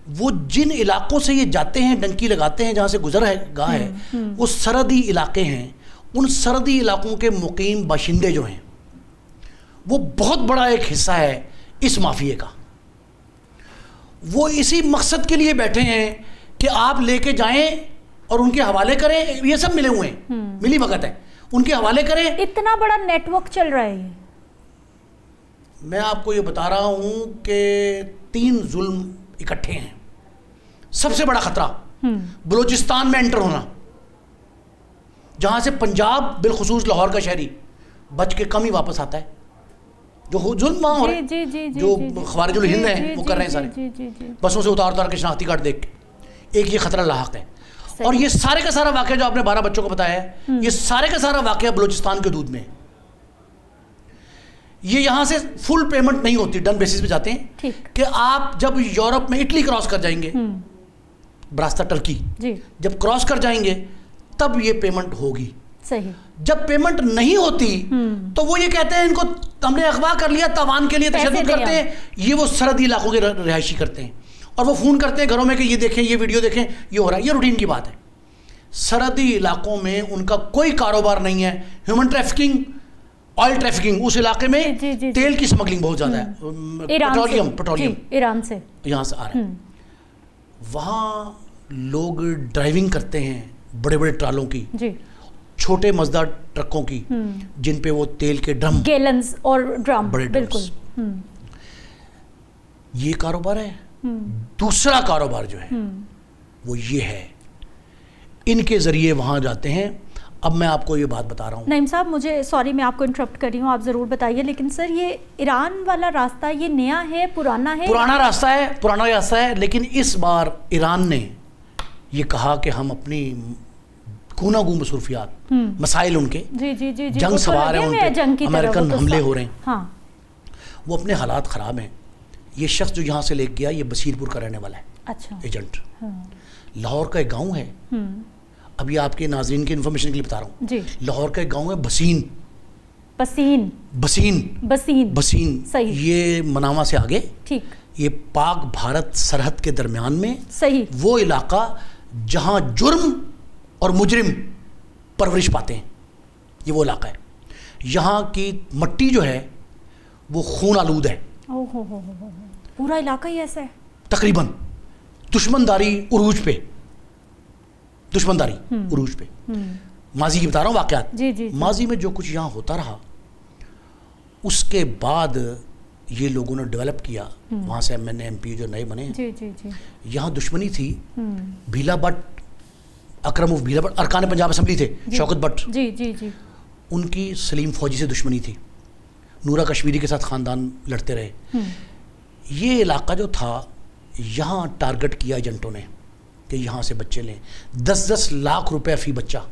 [SPEAKER 5] वो जिन इलाकों से ये जाते हैं, डंकी लगाते हैं, जहाँ से गुजर है गाह है, वो सरहदी इलाके हैं। उन सरहदी इलाकों के मुकीम बाशिंदे जो हैं, वो बहुत बड़ा एक हिस्सा है इस माफिए का। वो इसी मकसद के लिए बैठे हैं कि आप लेके जाएं और उनके हवाले करें। ये सब मिले हुए हैं, मिली भगत है, उनके हवाले करें।
[SPEAKER 1] इतना बड़ा नेटवर्क चल रहा है ये।
[SPEAKER 5] मैं आपको ये बता रहा हूं कि 3 जुल्म इकट्ठे हैं। सबसे बड़ा खतरा बलूचिस्तान में एंटर होना, जहां से पंजाब बिलखुसूस लाहौर का शहरी बच के कम ही वापस आता है। जो जुल्म वहां हो रहे हैं, जो ख्वारिजुल हिंद हैं वो कर रहे हैं सारे, बसों से उतार के शनाख्ती कार्ड देख के। एक ये खतरा लाहक है। और ये सारे का सारा वाकया जो आपने 12 बच्चों को बताया है, ये सारे का सारा वाकया बलूचिस्तान के हदूद में है। ये यहाँ से फुल पेमेंट नहीं होती, डन बेसिस पे जाते हैं कि आप जब यूरोप में इटली क्रॉस कर जाएंगे, रास्ता टर्की, जब क्रॉस कर जाएंगे तब ये पेमेंट होगी।
[SPEAKER 1] सही।
[SPEAKER 5] जब पेमेंट नहीं होती तो वो ये कहते हैं इनको हमने अगवा कर लिया, तावान के लिए तशद्दुद करते हैं। ये वो सरहदी इलाकों के रिहायशी करते हैं और वो फ़ोन करते हैं घरों में कि ये देखें, ये वीडियो देखें, ये हो रहा है। ये रूटीन की बात है। सरहदी इलाकों में उनका कोई कारोबार नहीं है। ह्यूमन ट्रैफिकिंग, ऑयल ट्रैफिकिंग, उस इलाके में तेल की स्मगलिंग बहुत ज़्यादा है। पेट्रोलियम
[SPEAKER 1] ईरान से यहाँ
[SPEAKER 5] से आ रहा है। वहाँ लोग ड्राइविंग करते हैं बड़े बड़े ट्रालों की, छोटे मजदार ट्रकों की, जिन पे वो तेल के ड्रम,
[SPEAKER 1] गैलन्स और ड्रम,
[SPEAKER 5] बड़े बिल्कुल। ये कारोबार है। दूसरा कारोबार जो है वो ये है, इनके जरिए वहां जाते हैं। अब मैं आपको ये बात बता रहा हूँ।
[SPEAKER 1] नईम साहब, मुझे सॉरी मैं आपको इंटरप्ट कर रही हूँ, आप ज़रूर बताइए। लेकिन सर, ये ईरान वाला रास्ता ये नया है, पुराना है?
[SPEAKER 5] पुराना रास्ता है, लेकिन इस बार ईरान ने ये कहा कि हम अपनी गूनागूं मसरूफियात, मसाइल उनके, जंग सवार है, उन पे अमेरिकन हमले हो रहे हैं।
[SPEAKER 1] हाँ।
[SPEAKER 5] वो अपने हालात ख़राब हैं। ये शख्स जो यहाँ से लेके गया, ये बसीरपुर का रहने वाला है।
[SPEAKER 1] अच्छा।
[SPEAKER 5] एजेंट। लाहौर का एक गांव है, अभी आपके नाज़रीन की इन्फॉर्मेशन के लिए बता रहा हूँ। लाहौर का एक गांव है बसीन।
[SPEAKER 1] सही।
[SPEAKER 5] ये मनावा से आगे,
[SPEAKER 1] ठीक,
[SPEAKER 5] ये पाक भारत सरहद के दरमियान में।
[SPEAKER 1] सही।
[SPEAKER 5] वो इलाका जहाँ जुर्म और मुजरिम परवरिश पाते हैं, ये वो इलाका है। यहाँ की मट्टी जो है वो खून आलूद है।
[SPEAKER 1] पूरा इलाका ही ऐसा है
[SPEAKER 5] तकरीबन। दुश्मनदारी उरूज पे। माजी की बता रहा हूँ वाक़यात। माजी में जो कुछ यहाँ होता रहा, उसके बाद ये लोगों ने डेवलप किया। वहाँ से MNA MP जो नए बने, यहाँ दुश्मनी थी। भीला भट्ट, अकरम भीला भट्ट अरकान पंजाब असम्बली थे, शौकत भट्ट, उनकी सलीम फौजी से दुश्मनी थी। नूरा कश्मीरी के साथ ख़ानदान लड़ते रहे। ये इलाका जो था, यहाँ टारगेट किया एजेंटों ने कि यहाँ से बच्चे लें। 10-10 लाख रुपए फ़ी बच्चा,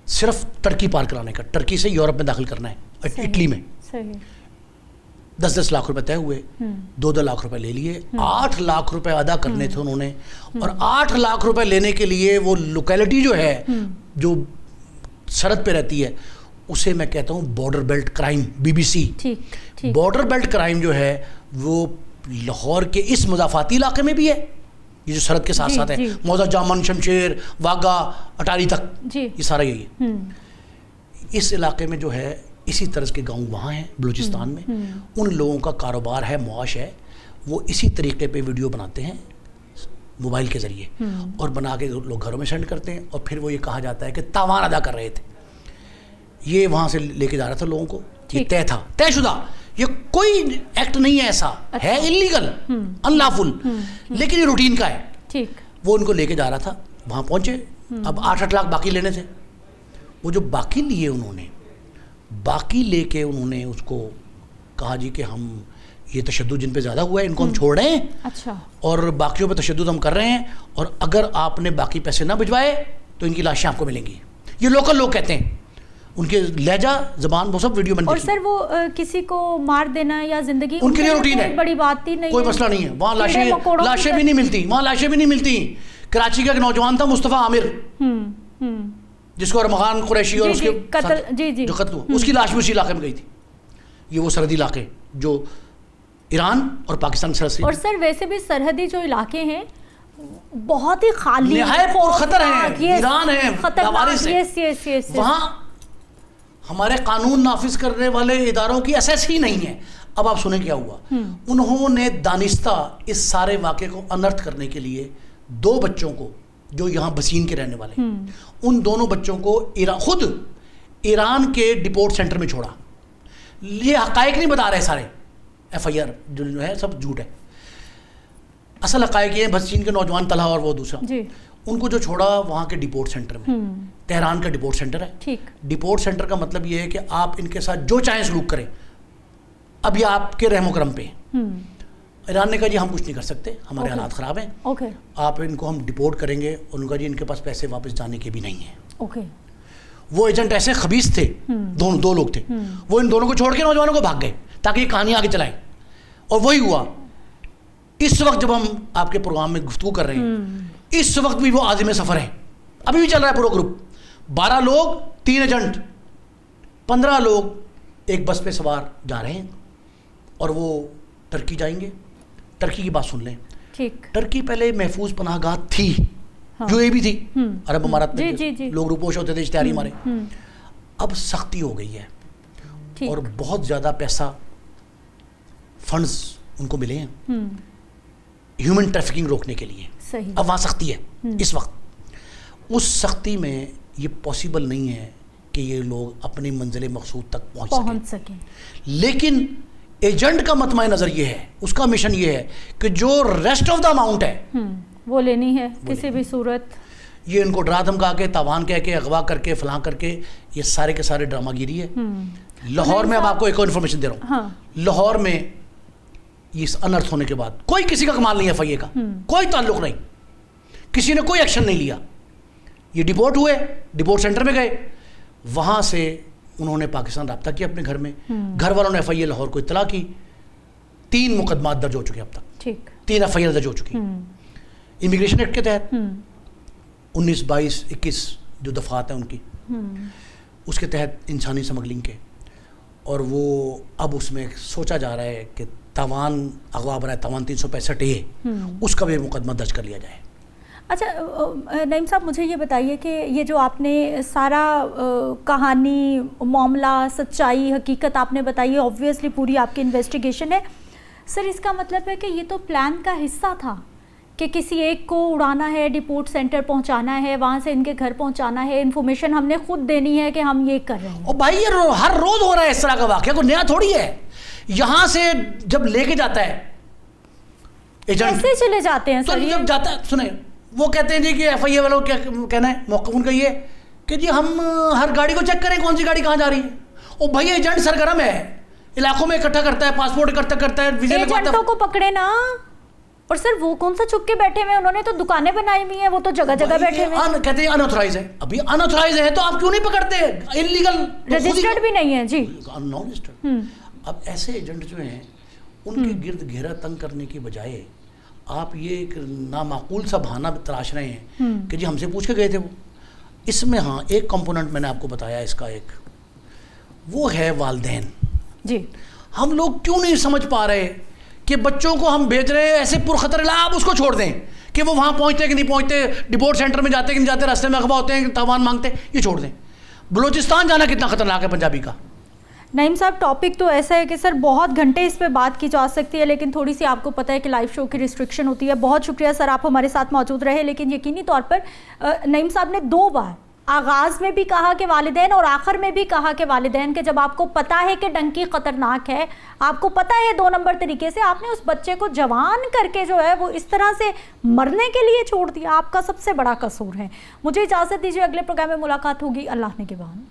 [SPEAKER 5] सिर्फ टर्की पार कराने का, टर्की से यूरोप में दाखिल करना है, इटली में। 10-10 लाख रुपए तय हुए, 2-2 लाख रुपए ले लिए। 8 लाख रुपए अदा करने थे उन्होंने। और 8 लाख रुपए लेने के लिए वो लोकेलिटी जो है, जो सरहद पे रहती है, उसे मैं कहता हूँ border belt crime, BBC। Border belt crime जो है वो लाहौर के इस मुजाफाती इलाके में भी है, ये जो सरहद के साथ साथ है, मौजा, जामन, शमशेर, वागा, अटारी तक, ये सारा यही है। इस इलाके में जो है इसी तरह के गांव वहाँ हैं बलूचिस्तान में। उन लोगों का कारोबार है, मुआश है। वो इसी तरीके पे वीडियो बनाते हैं मोबाइल के ज़रिए, और बना के लोग घरों में सेंड करते हैं। और फिर वो ये कहा जाता है कि तावान अदा कर रहे थे। ये वहाँ से लेके जा रहा था लोगों को, ये तय था, तयशुदा। ये कोई एक्ट नहीं है ऐसा, है इलीगल, अनलॉफुल, लेकिन ये रूटीन का है।
[SPEAKER 1] ठीक।
[SPEAKER 5] वो उनको लेके जा रहा था, वहाँ पहुँचे। अब 8-8 लाख बाकी लेने थे। वो जो बाकी लिए उन्होंने, बाकी लेके उन्होंने उसको कहा जी कि हम ये तशद्दुद जिन पे ज़्यादा हुआ है इनको हम छोड़ रहे हैं।
[SPEAKER 1] अच्छा।
[SPEAKER 5] और बाकियों पे तशद्दुद हम कर रहे हैं, और अगर आपने बाकी पैसे ना भिजवाए तो इनकी लाशें आपको मिलेंगी। ये लोकल लोग कहते हैं। उनके लहजा ज़बान वो सब वीडियो मैंने
[SPEAKER 1] और
[SPEAKER 5] देखी।
[SPEAKER 1] सर वो किसी को मार देना या जिंदगी
[SPEAKER 5] उनके लिए रूटीन है,
[SPEAKER 1] बड़ी बात ही नहीं,
[SPEAKER 5] कोई मसला नहीं है। वहाँ
[SPEAKER 1] कीड़े मकोड़ों
[SPEAKER 5] लाशें भी नहीं मिलती, वहाँ लाशें भी नहीं मिलती। कराची का एक नौजवान था मुस्तफ़ा आमिर, जिसको रमज़ान कुरैशी और उसके
[SPEAKER 1] जी
[SPEAKER 5] जो कत्ल हुआ, उसकी लाश भी उसी इलाके में गई थी। ये वो सरहदी इलाके जो ईरान और पाकिस्तान सरहद से।
[SPEAKER 1] और सर वैसे भी सरहदी जो इलाके हैं बहुत ही खाली,
[SPEAKER 5] निहायत और खतर है, ईरान है,
[SPEAKER 1] खतरनाक, यस
[SPEAKER 5] वहाँ हमारे कानून नाफिज करने वाले इदारों की एसेस ही नहीं है। अब आप सुने क्या हुआ, उन्होंने दानिस्ता इस सारे वाक़े को अनर्थ करने के लिए 2 बच्चों को जो यहाँ बसीन के रहने वाले, उन दोनों बच्चों को खुद ईरान के डिपोर्ट सेंटर में छोड़ा। ये हकायक नहीं बता रहे सारे, FIR जो है सब झूठ है। असल हकायक ये बसीन के नौजवान तलहा और वो दूसरा, उनको जो छोड़ा वहाँ के डिपोर्ट सेंटर में, तेहरान का डिपोर्ट सेंटर है।
[SPEAKER 1] ठीक।
[SPEAKER 5] डिपोर्ट सेंटर का मतलब ये है कि आप इनके साथ जो चाहें सलूक करें, अब ये आपके रहमो करम पे। ईरान ने कहा जी हम कुछ नहीं कर सकते, हमारे हालात ख़राब हैं, आप इनको हम डिपोर्ट करेंगे। उनका जी इनके पास पैसे वापस जाने के भी नहीं हैं। वो एजेंट ऐसे खबीस थे, 2 लोग थे, वो इन दोनों को छोड़ के नौजवानों को भाग गए ताकि ये कहानी आगे चलाएं। और वही हुआ। इस वक्त जब हम आपके प्रोग्राम में गुफ्तगू कर रहे हैं, इस वक्त भी वो आज़िम सफ़र है, अभी भी चल रहा है पूरा ग्रुप। 12 लोग 3 एजेंट, 15 लोग एक बस पे सवार जा रहे हैं और वो टर्की जाएंगे। टर्की की बात सुन लें,
[SPEAKER 1] ठीक।
[SPEAKER 5] टर्की पहले महफूज पनाहगाह थी, जो ये भी थी, अरब अमारात में लोग रुपोश होते थे, इश्तिहारी मारे। अब सख्ती हो गई है और बहुत ज़्यादा पैसा फंड्स उनको मिले हैं ह्यूमन ट्रैफिकिंग रोकने के लिए।
[SPEAKER 1] सही।
[SPEAKER 5] अब वहाँ सख्ती है इस वक्त। उस सख्ती में ये पॉसिबल नहीं है कि ये लोग अपनी मंजिल मकसूद तक पहुँच सकें। लेकिन एजेंट का मतमा नज़र ये है, उसका मिशन ये है कि जो रेस्ट ऑफ द अमाउंट है
[SPEAKER 1] वो लेनी है किसी भी सूरत।
[SPEAKER 5] ये इनको डरा धमका के, तावान कह के, अगवा करके, फलां करके, ये सारे के सारे ड्रामागिरी है। लाहौर में अब आपको एक और इन्फॉर्मेशन दे रहा हूँ। लाहौर में इस अनर्थ होने के बाद कोई किसी का कमाल नहीं है, FIA का कोई ताल्लुक नहीं, किसी ने कोई एक्शन नहीं लिया। ये डिपोर्ट हुए, डिपोर्ट सेंटर में गए, वहाँ से उन्होंने पाकिस्तान रब्ता किया अपने घर में। घर वालों ने FIA लाहौर को इत्तला की। 3 मुकदमात दर्ज हो चुके अब तक।
[SPEAKER 1] ठीक।
[SPEAKER 5] 3 FIR दर्ज हो चुकी इमिग्रेशन एक्ट के तहत, 19, 22, 21 जो दफात हैं उनकी, उसके तहत इंसानी स्मगलिंग के। और वो अब उसमें सोचा जा रहा है कि तावान अगवा बरा तावान 365 उसका भी मुकदमा दर्ज कर लिया जाए।
[SPEAKER 1] अच्छा नईम साहब, मुझे ये बताइए कि ये जो आपने सारा कहानी, मामला, सच्चाई, हकीकत आपने बताई है, ऑब्वियसली पूरी आपकी इन्वेस्टिगेशन है सर, इसका मतलब है कि ये तो प्लान का हिस्सा था कि किसी एक को उड़ाना है, डिपोर्ट सेंटर पहुंचाना है, वहाँ से इनके घर पहुंचाना है, इन्फॉर्मेशन हमने खुद देनी है कि हम ये कर रहे हैं।
[SPEAKER 5] और भाई ये हर रोज हो रहा है इस तरह का वाक़या, कोई नया थोड़ी है। यहाँ से जब लेके जाता है एजेंट,
[SPEAKER 1] कैसे चले जाते हैं
[SPEAKER 5] तो
[SPEAKER 1] सर?
[SPEAKER 5] जब जाता है, सुने, वो कहते हैं जी कि FIA वालों क्या कहना है, मौका उनका ये कि जी हम हर गाड़ी को चेक करें कौन सी गाड़ी कहाँ जा रही है। और भाई एजेंट सरगर्म है, इलाकों में इकट्ठा करता है, पासपोर्ट इकट्ठा करता है, वीज़े लगवाता है।
[SPEAKER 1] एजेंटों को पकड़े ना। और सर वो कौन सा छुप के बैठे हुए, उन्होंने तो दुकानें बनाई हुई हैं, वो तो जगह जगह बैठे हुए
[SPEAKER 5] कहते हैं अनऑथराइज है। अभी अनऑथराइज है तो आप क्यों नहीं पकड़ते? इलीगल,
[SPEAKER 1] रजिस्टर्ड भी नहीं है जी,
[SPEAKER 5] नॉन रजिस्टर्ड। अब ऐसे एजेंट जो हैं उनके गिर्द घेरा तंग करने की बजाय आप ये एक नामाकूल सा बहाना तलाश रहे हैं कि जी हमसे पूछ के गए थे वो। इसमें हाँ एक कंपोनेंट मैंने आपको बताया इसका, एक वो है वालिदैन
[SPEAKER 1] जी।
[SPEAKER 5] हम लोग क्यों नहीं समझ पा रहे कि बच्चों को हम भेज रहे हैं ऐसे पुरखतर, आप उसको छोड़ दें कि वो वहाँ पहुँचते कि नहीं पहुँचते, डिपोर्ट सेंटर में जाते कि नहीं जाते, रास्ते में अखबार होते हैं, तावान मांगते, ये छोड़ दें। बलूचिस्तान जाना कितना खतरनाक है पंजाबी का।
[SPEAKER 1] नईम साहब, टॉपिक तो ऐसा है कि सर बहुत घंटे इस पे बात की जा सकती है, लेकिन थोड़ी सी आपको पता है कि लाइव शो की रिस्ट्रिक्शन होती है। बहुत शुक्रिया सर, आप हमारे साथ मौजूद रहे। लेकिन यकीनी तौर पर नईम साहब ने 2 बार आगाज़ में भी कहा कि वालिदैन और आखिर में भी कहा कि वालिदैन के जब आपको पता है कि डंकी ख़तरनाक है, आपको पता है 2 नंबर तरीके से, आपने उस बच्चे को जवान करके जो है वो इस तरह से मरने के लिए छोड़ दिया, आपका सबसे बड़ा कसूर है। मुझे इजाज़त दीजिए, अगले प्रोग्राम में मुलाकात होगी। अल्लाह ने के बाद।